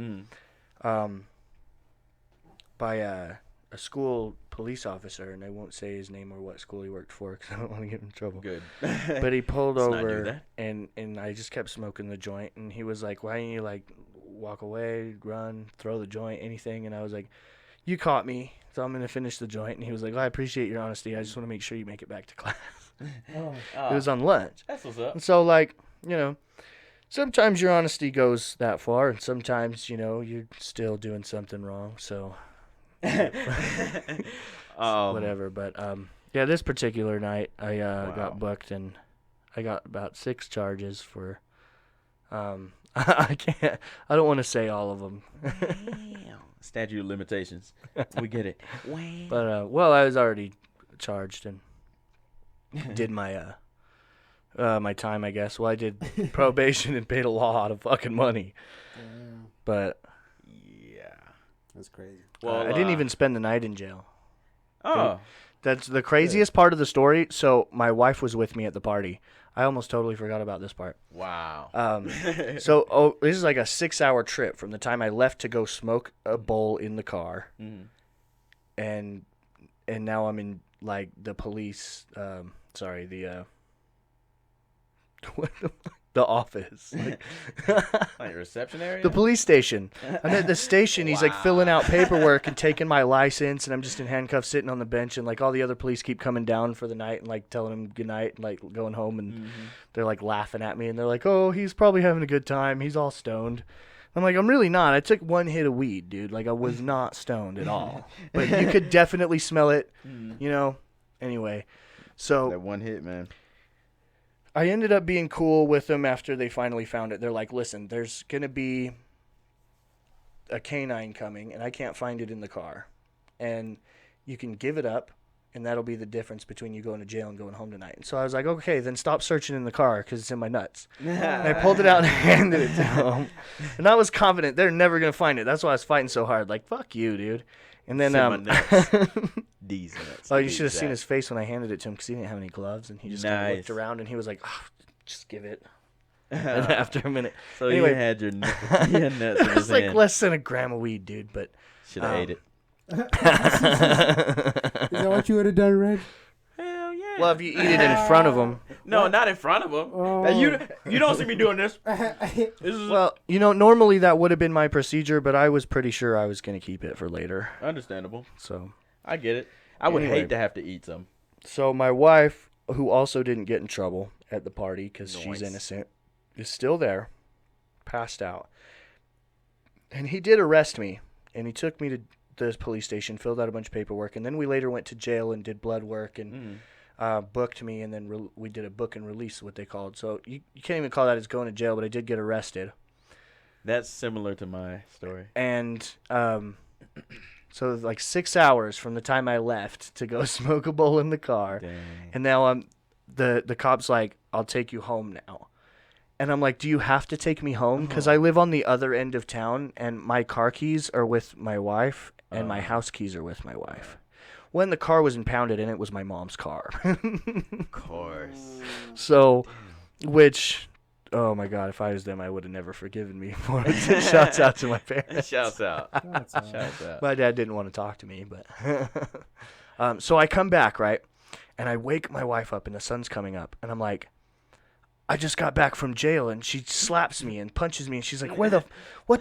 by a school police officer, and I won't say his name or what school he worked for because I don't want to get in trouble. Good. But he pulled Let's not do over, that. and I just kept smoking the joint, and he was like, "Why don't you like walk away, run, throw the joint, anything?" And I was like, "You caught me, so I'm gonna finish the joint." And he was like, "Well, I appreciate your honesty. I just want to make sure you make it back to class." It was on lunch. That's what's up. And so, like, sometimes your honesty goes that far, and sometimes, you're still doing something wrong. So, whatever. But, yeah, this particular night, I got booked, and I got about 6 charges for, I don't want to say all of them. Statute of limitations. We get it. But, well, I was already charged and did my my time, I guess. Well, I did probation and paid a lot of fucking money. Damn. But Yeah. That's crazy. Well, I didn't even spend the night in jail. Oh. That's the craziest part of the story. So my wife was with me at the party. I almost totally forgot about this part. Wow. So this is like a 6-hour trip from the time I left to go smoke a bowl in the car, and now I'm in like the police. The office. Like reception area? The police station. I'm at the station. He's like filling out paperwork and taking my license, and I'm just in handcuffs sitting on the bench, and like all the other police keep coming down for the night and like telling him good night and like going home, and they're like laughing at me, and they're like, "Oh, he's probably having a good time. He's all stoned." I'm like, "I'm really not. I took 1 hit of weed, dude. Like I was not stoned at all. But you could definitely smell it, Anyway, so That one hit, man. I ended up being cool with them after they finally found it. They're like, listen, there's going to be a canine coming, and I can't find it in the car. And you can give it up, and that'll be the difference between you going to jail and going home tonight. And so I was like, okay, then stop searching in the car because it's in my nuts. And I pulled it out and handed it to him. And I was confident they're never going to find it. That's why I was fighting so hard. Like, fuck you, dude. And then, These nuts. oh, you should have seen his face when I handed it to him because he didn't have any gloves. And he just kind of looked around and he was like, oh, just give it. And after a minute. So anyway, you had your nuts in his it was like less than a gram of weed, dude. But should have ate it. Is that what you would have done, Reg? Hell yeah. Well, if you eat it in front of him. No, not in front of him. Oh. You don't see me doing this. Well, normally that would have been my procedure, but I was pretty sure I was going to keep it for later. Understandable. So I get it. I would hate to have to eat some. So my wife, who also didn't get in trouble at the party because she's innocent, is still there, passed out. And he did arrest me, and he took me to the police station, filled out a bunch of paperwork, and then we later went to jail and did blood work and booked me, and then we did a book and release, what they called. So you can't even call that as going to jail, but I did get arrested. That's similar to my story. And so like 6 hours from the time I left to go smoke a bowl in the car. Dang. And now the cop's like, I'll take you home now. And I'm like, do you have to take me home? Because I live on the other end of town, and my car keys are with my wife, and my house keys are with my wife. When the car was impounded, and it was my mom's car. Of course. So, which, oh my God, if I was them, I would have never forgiven me for it. Shouts out to my parents. Shouts out. Shouts out. My dad didn't want to talk to me, but so I come back, right? And I wake my wife up, and the sun's coming up, and I'm like, I just got back from jail, and she slaps me and punches me, and she's like, what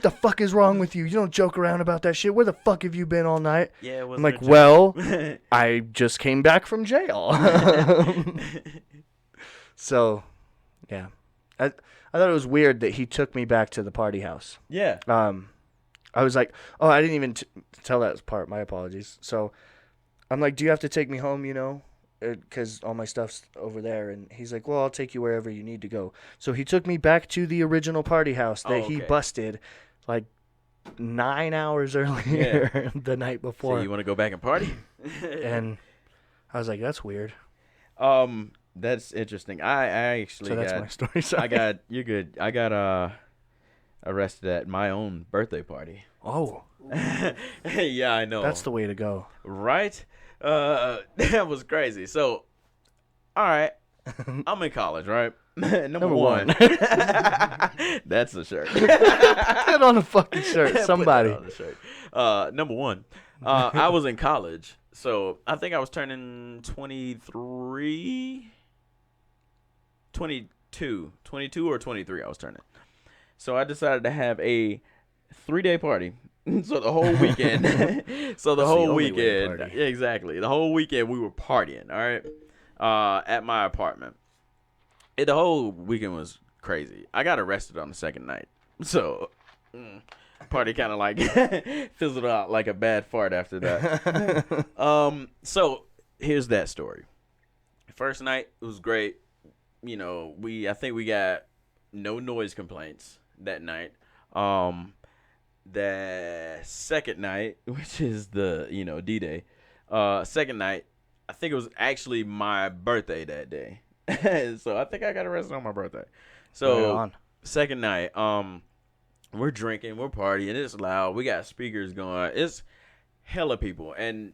the fuck is wrong with you? You don't joke around about that shit. Where the fuck have you been all night? Yeah, I'm like, well, I just came back from jail. So, yeah. I thought it was weird that he took me back to the party house. Yeah. I was like, oh, I didn't even tell that part. My apologies. So I'm like, do you have to take me home, because all my stuff's over there. And he's like, well, I'll take you wherever you need to go. So he took me back to the original party house that he busted like 9 hours earlier the night before. So you want to go back and party? And I was like, that's weird. That's interesting. I actually so that's my story. Sorry. You're good. I got arrested at my own birthday party. Oh. Yeah, I know. That's the way to go. Right? That was crazy. So, all right, I'm in college, right? Number one. That's the shirt. Put it on a fucking shirt, somebody. Put it on the shirt. Number one, I was in college, so I think I was turning 22 or 23 I was turning. So I decided to have a 3-day party. So the whole weekend. Yeah, exactly. The whole weekend we were partying, all right? At my apartment. The whole weekend was crazy. I got arrested on the second night. So party kind of like fizzled out like a bad fart after that. So here's that story. First night, it was great. I think we got no noise complaints that night. The second night, which is the D-Day, second night, I think it was actually my birthday that day. So I think I got arrested on my birthday. So second night, we're drinking, we're partying, it's loud, we got speakers going, it's hella people, and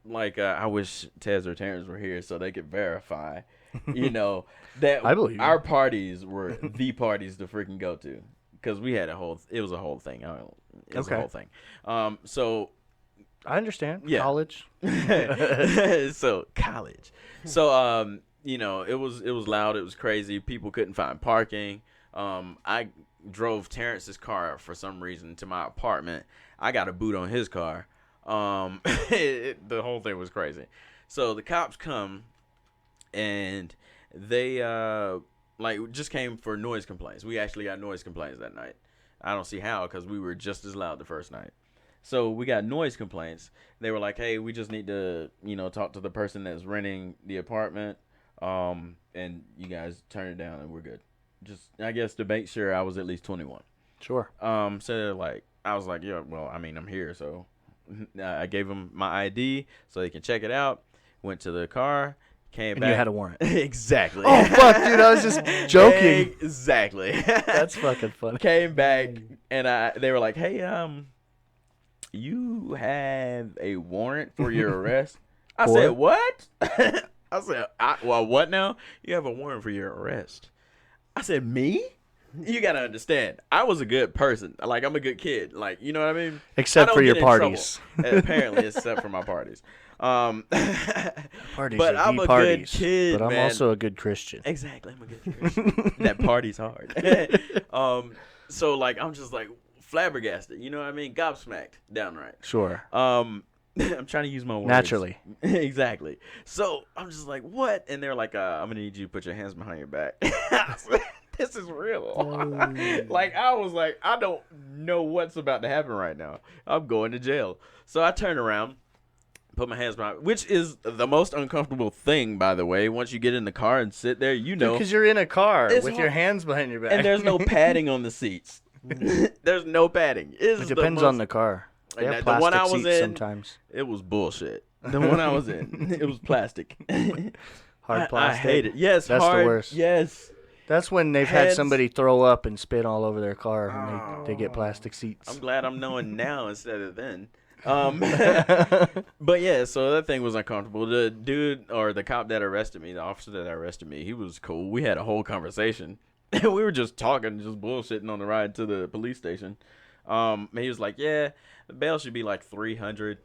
like I wish Tez or Terrence were here so they could verify, that I believe our parties were the parties to freaking go to. Because we had it was a whole thing. It was a whole thing. So I understand. Yeah. College. So college. So it was loud. It was crazy. People couldn't find parking. I drove Terrence's car for some reason to my apartment. I got a boot on his car. The whole thing was crazy. So the cops come, and they just came for noise complaints. We actually got noise complaints that night. I don't see how, because we were just as loud the first night. So we got noise complaints. They were like, hey, we just need to, talk to the person that's renting the apartment. And you guys turn it down and we're good. Just, I guess, to make sure I was at least 21. Sure. So I was like, yeah, well, I'm here. So I gave them my ID so they can check it out. Went to the car, came And back. you had a warrant. Exactly. Oh, fuck, dude. I was just joking. Exactly. That's fucking funny. Came back, and they were like, hey, you have a warrant for your arrest? I said, what? I said, well, what now? You have a warrant for your arrest. I said, me? You got to understand, I was a good person. Like, I'm a good kid. Like, you know what I mean? Except for your parties. Apparently, except for my parties. Parties but are I'm a parties, good kid, but I'm man. also a good Christian. Exactly, I'm a good Christian. That party's hard. So, like, I'm just, like, flabbergasted. You know what I mean? Gobsmacked, downright. Sure. I'm trying to use my words. Naturally. Exactly. So I'm just like, what? And they're like, I'm gonna need you to put your hands behind your back. This is real. Like, I was like, I don't know what's about to happen right now. I'm going to jail. So I turn around, put my hands behind, which is the most uncomfortable thing, by the way. Once you get in the car and sit there, you know, Because you're in a car It's with hard. your hands behind your back. and there's no padding on the seats. There's no padding. It depends on the car. They have the plastic one I was seats in, sometimes. it was bullshit. The one I was in, it was plastic. Hard plastic. I hate it. Yes, That's hard. the worst. Yes. That's when they've had Heads. somebody throw up and spit all over their car and they get plastic seats. I'm glad I'm knowing now instead of then. But yeah, so that thing was uncomfortable. The dude or the cop that arrested me, the officer that arrested me, he was cool. We had a whole conversation. We were just talking, just bullshitting on the ride to the police station. He was like, yeah, the bail should be like $300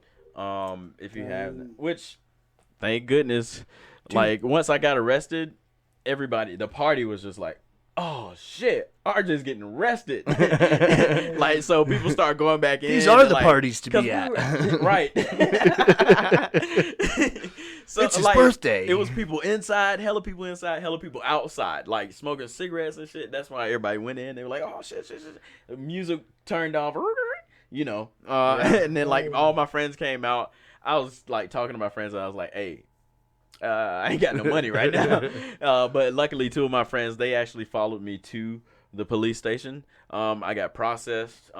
if you have that. Which, thank goodness, like once I got arrested, everybody, the party was just like, oh shit, RJ's getting arrested. Like, so people start going back in. These are the like, parties to be at. Right. So, It's his like, birthday. It was people inside, hella people inside, hella people outside, like smoking cigarettes and shit. That's why everybody went in. They were like, oh shit. The music turned off, you know. And then like all my friends came out. I was like talking to my friends and I was like, hey, I ain't got no money right now. But luckily, two of my friends, they actually followed me to the police station. I got processed.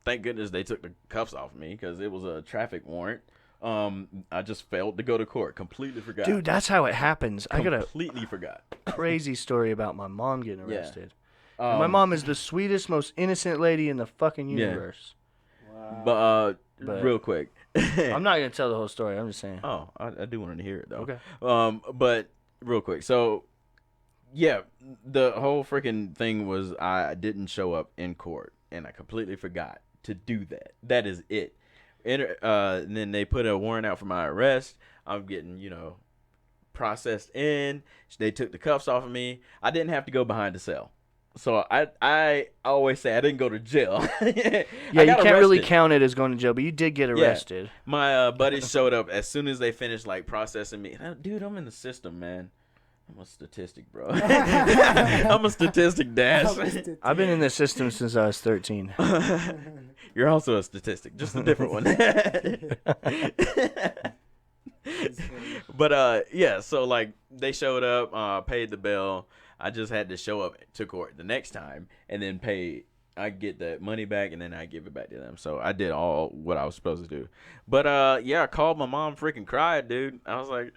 Thank goodness they took the cuffs off me because it was a traffic warrant. I just failed to go to court. Completely forgot. Dude, that's how it happens. I got a completely forgot. crazy story about my mom getting Yeah. arrested. And my mom is the sweetest, most innocent lady in the fucking Yeah. universe. But But- real quick. I'm not going to tell the whole story. I'm just saying. Oh, I do want to hear it though. Okay. But real quick, so yeah, the whole freaking thing was I didn't show up in court, and I completely forgot to do that. That is it. And then they put a warrant out for my arrest. I'm getting, processed in. They took the cuffs off of me. I didn't have to go behind the cell. So I always say I didn't go to jail. Yeah, you can't really count it as going to jail, but you did get arrested. My buddies showed up as soon as they finished like processing me. Dude, I'm in the system, man. I'm a statistic, bro. I'm a statistic, Dash. I've been in the system since I was 13. You're also a statistic, just a different one. But yeah, so like they showed up, paid the bill. I just had to show up to court the next time and then pay. I get that money back and then I give it back to them. So I did all what I was supposed to do. But yeah, I called my mom, freaking cried, dude. I was like,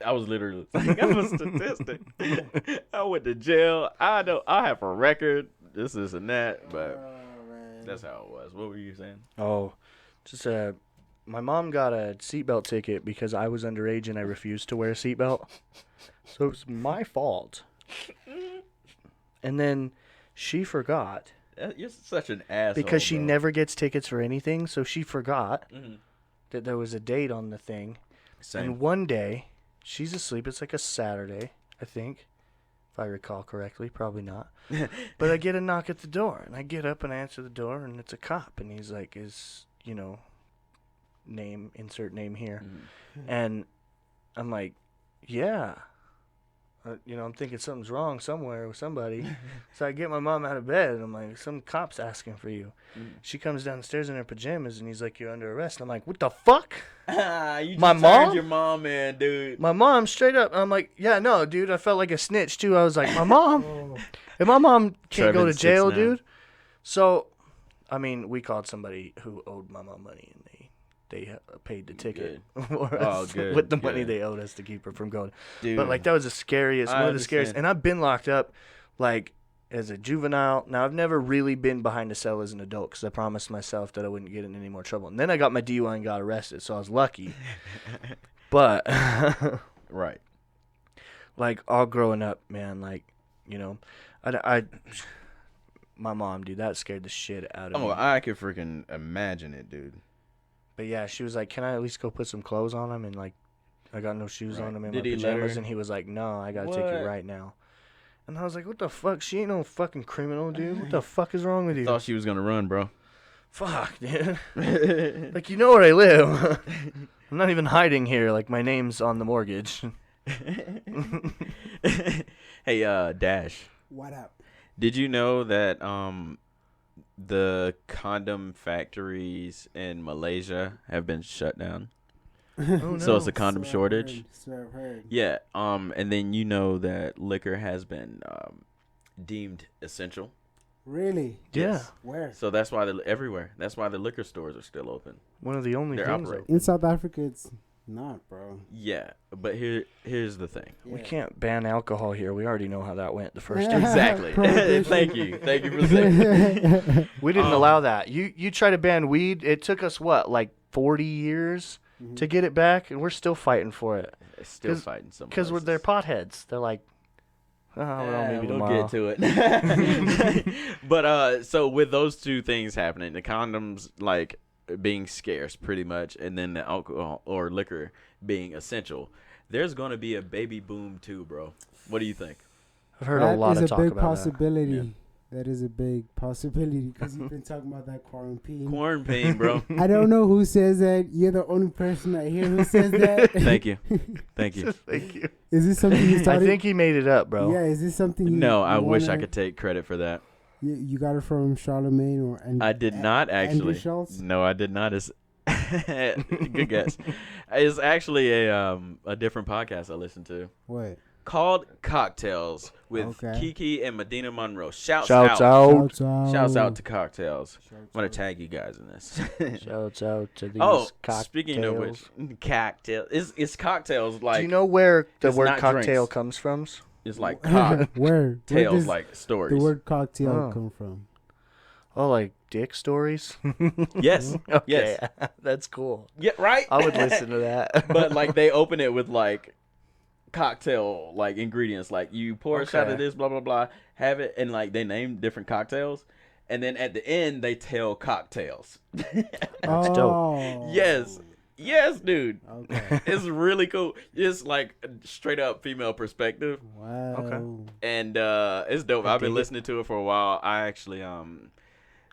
I was literally like, I'm a statistic. I went to jail. I have a record. This and that, but that's how it was. What were you saying? Oh, just my mom got a seatbelt ticket because I was underage and I refused to wear a seatbelt. So it's my fault. And then she forgot You're such an asshole. because she bro. never gets tickets for anything. So she forgot Mhm. that there was a date on the thing. Same. And one day, she's asleep. It's like a Saturday, I think, if I recall correctly. Probably not. But I get a knock at the door, and I get up and I answer the door, and it's a cop. And he's like, name, insert name here. And I'm like, yeah. I'm thinking something's wrong somewhere with somebody. So I get my mom out of bed, and I'm like, some cop's asking for you. She comes down the stairs in her pajamas, and he's like, you're under arrest. And I'm like, what the fuck? You just My turned mom? your mom in, dude. My mom, straight up. I'm like, yeah, no, dude. I felt like a snitch, too. I was like, my mom? And my mom can't go to Trevan jail, 6'9". dude. So, I mean, we called somebody who owed my mom money, and they they paid the ticket Good. for Oh, us good, with the money good. they owed us to keep her from going. Dude. But like that was the scariest, I one of the scariest. understand. And I've been locked up, like as a juvenile. Now I've never really been behind a cell as an adult because I promised myself that I wouldn't get in any more trouble. And then I got my DUI and got arrested, so I was lucky. But Right. like all growing up, man, like you know, my mom, dude, that scared the shit out of me. Oh, I could freaking imagine it, dude. But yeah, she was like, "Can I at least go put some clothes on him?" And like, I got no shoes Right. on him in Did my he let pajamas, her? and he was like, "No, I gotta take What? you right now." And I was like, "What the fuck? She ain't no fucking criminal, dude. What the fuck is wrong with you?" Thought she was gonna run, bro. Fuck, dude. Like, you know where I live. I'm not even hiding here. Like, my name's on the mortgage. Hey, Dash. What up? Did you know that the condom factories in Malaysia have been shut down? Oh, So no. it's a condom shortage. So I've heard. Yeah. And then you know that liquor has been deemed essential. Really? Yeah. Yes. Where? So that's why they're everywhere. That's why the liquor stores are still open. One of the only They're things. operating. In South Africa, it's not, bro. Yeah, but here's the thing. We Yeah. can't ban alcohol here. We already know how that went the first time. Exactly. Prohibition. Thank you for saying. We didn't allow that. You try to ban weed. It took us, what, like 40 years to get it back? And we're still fighting for it. Still fighting some. Because they're potheads. They're like, oh, well, maybe we'll tomorrow. get to it. But so with those two things happening, the condoms like being scarce pretty much, and then the alcohol or liquor being essential, there's going to be a baby boom too, bro. What do you think? I've heard a lot of talk That is a big about that. possibility. Yeah. That is a big possibility because you've been talking about that quarantine. Quarantine, bro. I don't know who says that. You're the only person I hear who says that. Thank you. Thank you. Thank you. Is this something you I started? think he made it up, bro. Yeah, is this something you No, I wish I wanna- could take credit for that. You got it from Charlemagne or I did not Andrew actually. Schultz? No, I did not. It's good guess. It's actually a different podcast I listen to What? called Cocktails with Okay. Kiki and Medina Monroe. Shouts Shouts out. out. Shouts out to Cocktails. Shouts I'm gonna out. tag you guys in this. Shouts out to these Oh, cocktails. speaking of which, cocktail. It's cocktails like Do you know where the it's word not cocktail drinks. comes from? it's like cocktails Where does like the stories. word cocktail Oh. come from? Oh, like dick stories? Yes. Okay, Yes. that's cool. Yeah. Right. I would listen to that. But like they open it with like cocktail like ingredients, like you pour a shot of Okay. this, blah blah blah, have it, and like they name different cocktails, and then at the end they tell cocktails. That's dope. Yes, dude. Okay. It's really cool. It's like a straight up female perspective, Wow. and it's dope. I I've been dig it. listening to it for a while. I actually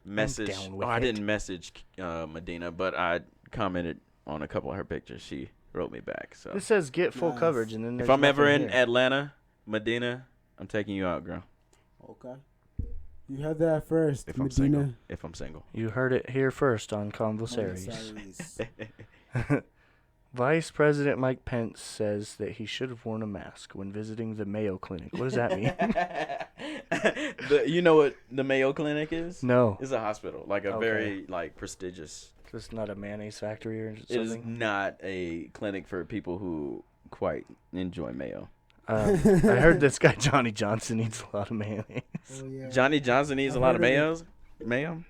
messaged. down with I it. didn't message Medina, but I commented on a couple of her pictures. She wrote me back. So It says get full Nice. coverage, and then if there's I'm ever in nothing here. Atlanta, Medina, I'm taking you out, girl. Okay. You heard that first, If I'm single. Medina. If I'm single. You heard it here first on Convosaries. Convosaries. Vice President Mike Pence says that he should have worn a mask when visiting the Mayo Clinic. What does that mean? You know what the Mayo Clinic is? No. It's a hospital, like a Okay. very like prestigious. It's not a mayonnaise factory or It is something? not a clinic for people who quite enjoy mayo. I heard this guy Johnny Johnson eats a lot of mayonnaise. Oh, yeah. Johnny Johnson needs I've a lot of heard mayos. Mayo.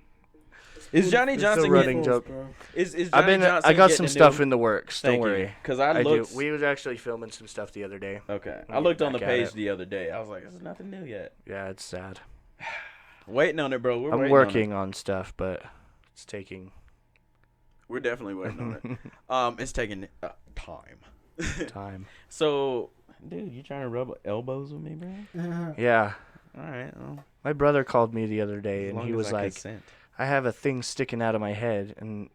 Is Johnny It's Johnson a running getting? joke. Bro. Is Johnny I've been. Johnson I got getting some a stuff new- in the works. Don't worry. Because I I looked. do. We was actually filming some stuff the other day. Okay, I I'll looked get on the back at page it. the other day. I was like, "This is nothing new yet." Yeah, it's sad. Waiting on it, bro. We're I'm waiting working on stuff, but it's taking We're definitely waiting on it. It's taking time. time. So, dude, you trying to rub elbows with me, bro? Yeah. All right. Well, My brother called me the other day, as and long he as was I like, consent. I have a thing sticking out of my head, and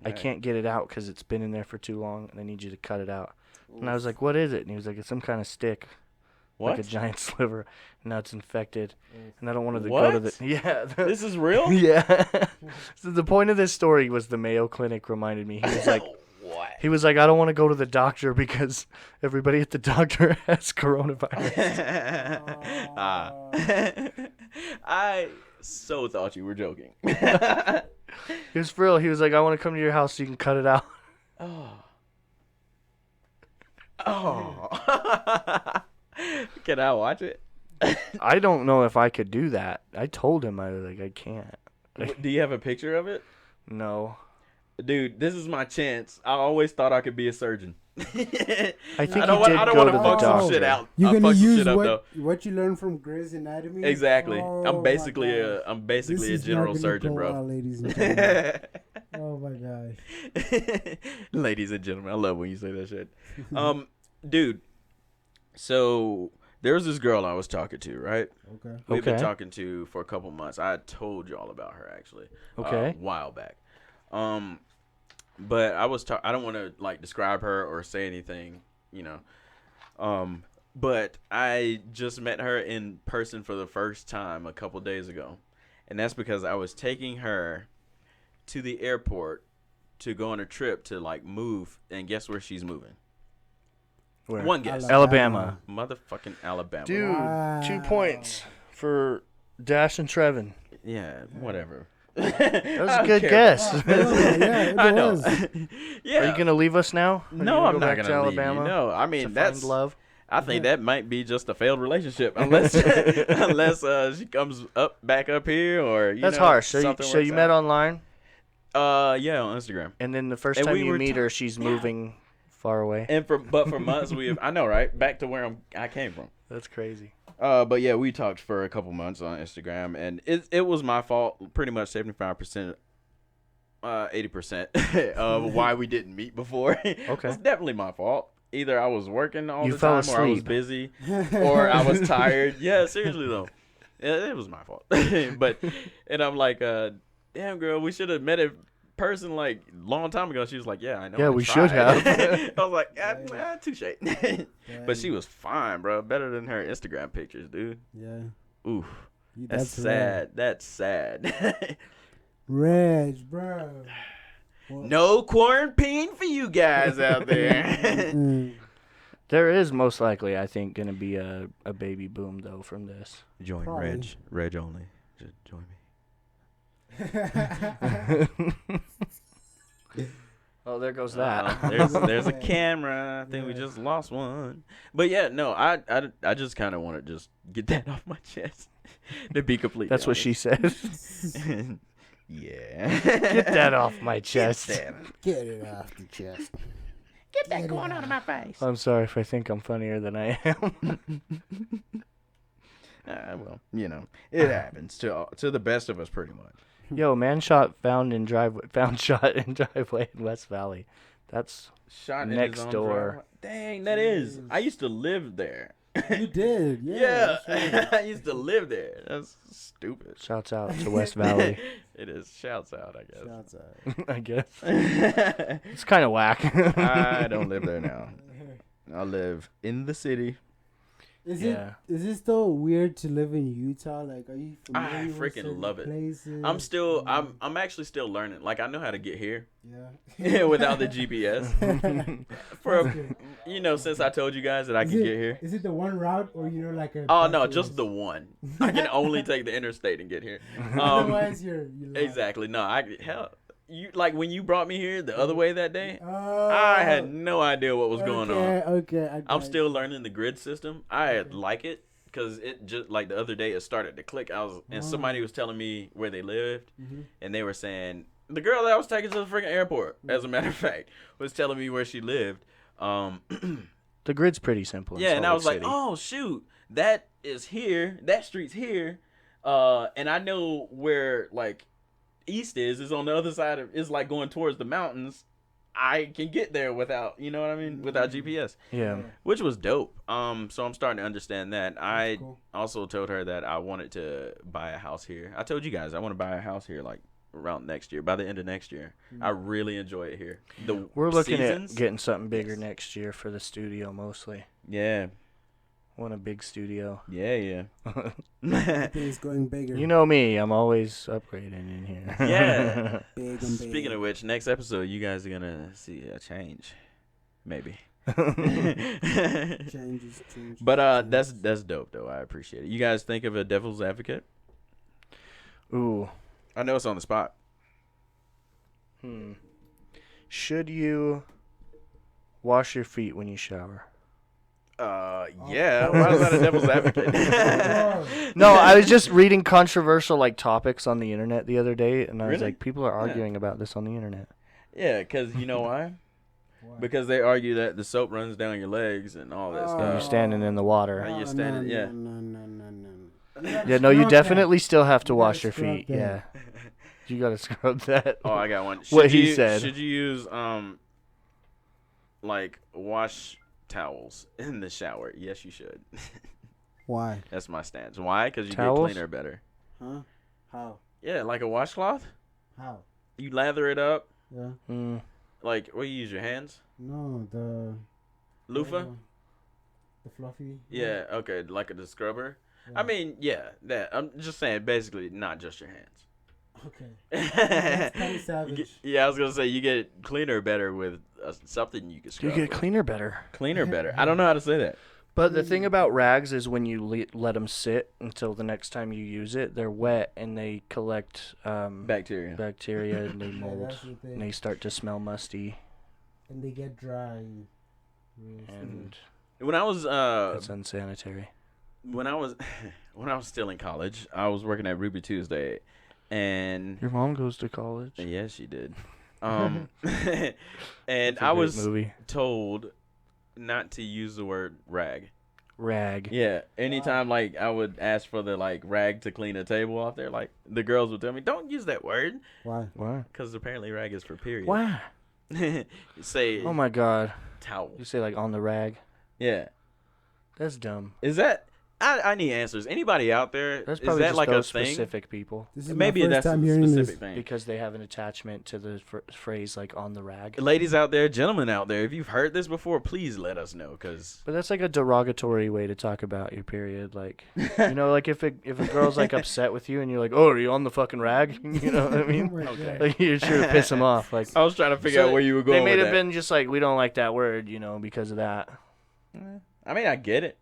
I Right. can't get it out because it's been in there for too long, and I need you to cut it out. And I was like, what is it? And he was like, it's some kind of stick, What? like a giant sliver, and now it's infected, and I don't want it to go What? to the... Yeah. This is real? Yeah. So the point of this story was the Mayo Clinic reminded me. He was like, What? I don't want to go to the doctor because everybody at the doctor has coronavirus. I so thought you were joking. He was for real. He was like, I want to come to your house so you can cut it out. Oh. Can I watch it? I don't know if I could do that. I told him, I was like, I can't. Do you have a picture of it? No. Dude, this is my chance. I always thought I could be a surgeon. I think I he don't did want go to to the fuck some doctor. shit out. You're I'll gonna fuck some use shit up, though. what you learned from Grey's Anatomy. Exactly. Oh, I'm my basically gosh. I'm basically This a is general not gonna surgeon, go bro. well, ladies and gentlemen. Oh my gosh. Ladies and gentlemen, I love when you say that shit. Dude, so there was this girl I was talking to, right? Okay. We've been Okay. talking to for a couple months. I told y'all about her actually. Okay. A while back. But I was I don't want to like describe her or say anything, you know. But I just met her in person for the first time a couple days ago. And that's because I was taking her to the airport to go on a trip to like move, and guess where she's moving? Where? One guess. Alabama. Motherfucking Alabama. Dude, Wow. 2 points for Dash and Trevan. Yeah, whatever. That was a good guess. Yeah, I it know. was. Yeah. Are you going to leave us now? Are you No, gonna I'm go not back gonna to leave Alabama you. No, I mean to that's find love. I think that might be just a failed relationship unless she comes back up here or That's know, harsh. So something you works met out. online, Yeah, on Instagram. and then the first And time we you were meet her, she's moving far away. And for months I know, right? Back to where I came from. That's crazy. But yeah, we talked for a couple months on Instagram, and it was my fault, pretty much 75%, 80% of why we didn't meet before. Okay. It's definitely my fault. Either I was working all You the fell time, or I was asleep. busy, or I was tired. Yeah, seriously though, it was my fault. And I'm like, damn girl, we should have met in person like long time ago. She was like, yeah, I know. Yeah, I we tried. should have. I was like, touche. But she was fine, bro. Better than her Instagram pictures, dude. Yeah. Oof. That's Reg. sad. That's sad. Reg, bro. No quarantine for you guys out there. Mm. There is most likely, I think, going to be a baby boom, though, from this. Join Probably. Reg. Reg only. Just join me. Oh, there goes that. There's a camera. I think we just lost one. But yeah, no, I just kind of want to just get that off my chest. To be completely That's what she said. honest. Yeah. Get that off my chest. Get it off the chest. Get that going out of my face. I'm sorry if I think I'm funnier than I am. Well, you know, it happens to the best of us, pretty much. Yo, man shot found shot in driveway in West Valley. That's Shot in Next his own door. driveway. Dang, that is. I used to live there. You did, yeah. Yeah, that's right. I used to live there. That's stupid. shouts out to West Valley. It is. Shouts out, I guess. Shouts out. I guess it's kind of whack. I don't live there now. I live in the city. Is Yeah. it still weird to live in Utah? Like, are you I familiar with freaking certain love it. places? I'm actually still learning. Like, I know how to get here Yeah. without the GPS. Since I told you guys that I can get here. Is it the one route, or like a? Oh no, bunch of just ways? the one. I can only take the interstate and get here. Otherwise, you're lost. Exactly. No, you like when you brought me here the other way that day. Oh, I had no idea what was going on. Okay, I I'm got still learning the grid system. I like it because it just like the other day it started to click. And somebody was telling me where they lived, and they were saying the girl that I was taking to the freaking airport, as a matter of fact, was telling me where she lived. The grid's pretty simple. in Yeah, and I Salt was Lake like, City. oh shoot, that is here. That street's here. And I know where like east is on the other side is like going towards the mountains. I can get there without, you know what I mean, without GPS, Yeah. which was dope. So I'm starting to understand that. I cool. also told her that I wanted to buy a house here. I told you guys I want to buy a house here like around next year, by the end of next year. I really enjoy it here. We're looking seasons, at getting something bigger next year for the studio mostly. yeah, Want a big studio. yeah. Things going bigger. You know me, I'm always upgrading in here. Yeah. big and big. Speaking of which, next episode you guys are gonna see a change, maybe. Changes. But that's dope though. I appreciate it. You guys think of a devil's advocate? Ooh. I know it's on the spot. Should you wash your feet when you shower? Yeah. Why is that a devil's advocate? No, I was just reading controversial like topics on the internet the other day, and I was Really? like, people are arguing about this on the internet. Yeah, because you know why? Because they argue that the soap runs down your legs and all that And you're stuff. standing in the water. You're standing, yeah. No. Yeah, no, you definitely still have to You wash gotta your scrub feet. that. Yeah, you gotta scrub that. Oh, I got one. What he said. Should you use like wash towels in the shower? Yes, you should. Why? That's my stance. Why? Because you Towels? get cleaner better. Huh? How? Yeah, like a washcloth. How? You lather it up. Yeah. Like, what, you use your hands? No, the Loofah? the fluffy. Yeah, okay, like the scrubber. Yeah. I mean, yeah, that. I'm just saying, basically, not just your hands. Okay. That's kind of You savage. get- yeah, I was gonna say you get cleaner better with something you can You scrub. get with. cleaner better. Cleaner better. I don't know how to say that. But the thing about rags is when you let them sit until the next time you use it, they're wet and they collect Bacteria. bacteria and they Yeah, mold that's the thing. and they start to smell musty And they get dry. and When I was it's unsanitary. when I was when I was still in college, I was working at Ruby Tuesday, and Your mom goes to college. yes, she did. And It's a I great was movie. told not to use the word rag. Rag. Yeah, anytime like I would ask for the like rag to clean a table off there, like the girls would tell me, "Don't use that word," Why? Why? because apparently rag is for period. Why? Say Oh my god. towel. You say like on the rag. Yeah, That's dumb. is that? I need answers. Anybody out there? That's Is probably that just like those a thing? specific people This is Maybe my first that's a time hearing specific this. thing. because they have an attachment to the phrase like on the rag. Ladies out there, gentlemen out there, if you've heard this before, please let us know, cause But that's like a derogatory way to talk about your period. Like, you know, like if a girl's like upset with you and you're like, "Oh, are you on the fucking rag?" You know what I mean? Oh my Okay. God. Like you're sure to piss them off. Like I was trying to figure So out where you were going. they may with have that. been just like, we don't like that word, you know, because of that. I mean, I get it.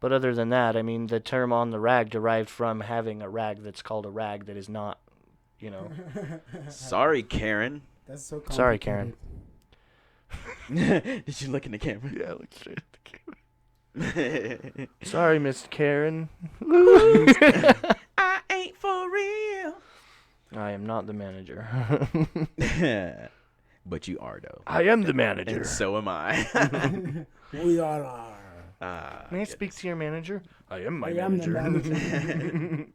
But other than that, I mean, the term on the rag derived from having a rag that's called a rag that is not, you know. Sorry, Karen. That's so Sorry, complicated. Did you look in the camera? Yeah, look straight at the camera. Sorry, Miss Karen. I ain't for real. I am not the manager. But you are though. I am the manager. And so am I. We all are. May I speak to your manager? I am my I am the manager.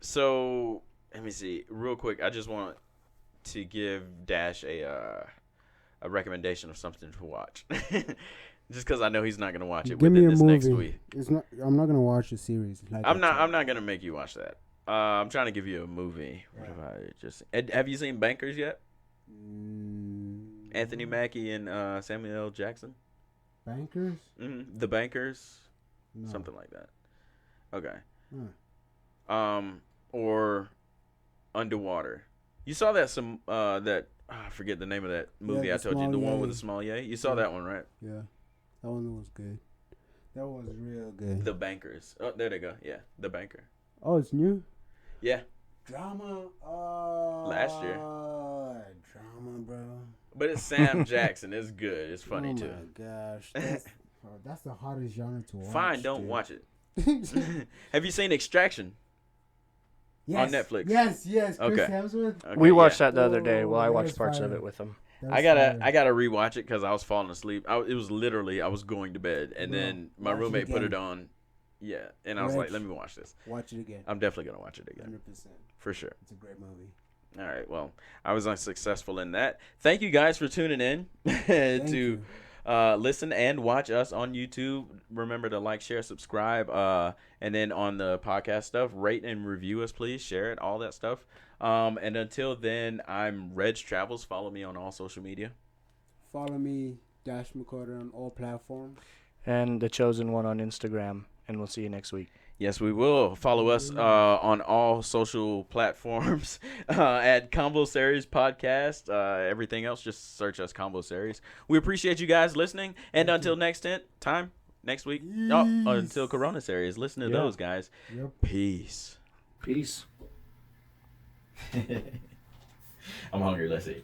So let me see, real quick. I just want to give Dash a recommendation of something to watch, just because I know he's not gonna watch it Give me within a this movie. next week. It's not. I'm not gonna watch the series. Like I'm not gonna make you watch that. I'm trying to give you a movie. What have I just? Have you seen Bankers yet? Anthony Mackie and Samuel L. Jackson. Bankers. The Bankers. No. Something like that. Okay. Huh. Or Underwater. You saw that I forget the name of that movie. Yeah, I the told you, the one with the small small yay. You saw that one, right? Yeah, that one was good. That one was real good. The Bankers. Oh, there they go. Yeah, The Banker. Oh, it's new. Yeah, Drama. Last year. Drama, bro. but it's Sam Jackson. It's good. It's funny oh too. my gosh, that's the hardest genre to watch. Fine, don't dude. watch it. Have you seen Extraction? Yes, On Netflix. Yes. Chris Okay. Hemsworth. Okay, We watched yeah. that the other day. Well, I Oh, watched that's parts of fire. it with him. I gotta rewatch it because I was falling asleep. It was literally I was going to bed and Bro, then my watch it roommate put again. it on. Yeah, and I was like, Rich. let me watch this. Watch it again. I'm definitely gonna watch it again 100%. for sure. It's a great movie. All right. Well, I was unsuccessful in that. Thank you guys for tuning in Thank to you. listen and watch us on YouTube. Remember to like, share, subscribe, and then on the podcast stuff, rate and review us, please. Share it, all that stuff. And until then, I'm Reg Travels. Follow me on all social media. Follow me, Dash McCorder, on all platforms. And the chosen one on Instagram. And we'll see you next week. Yes, we will. Follow us on all social platforms at Convosaries Podcast. Everything else, just search us Convosaries. We appreciate you guys listening. And until next time, next week, until Corona Series, listen to those guys. Yep. Peace. Peace. I'm hungry. Let's see.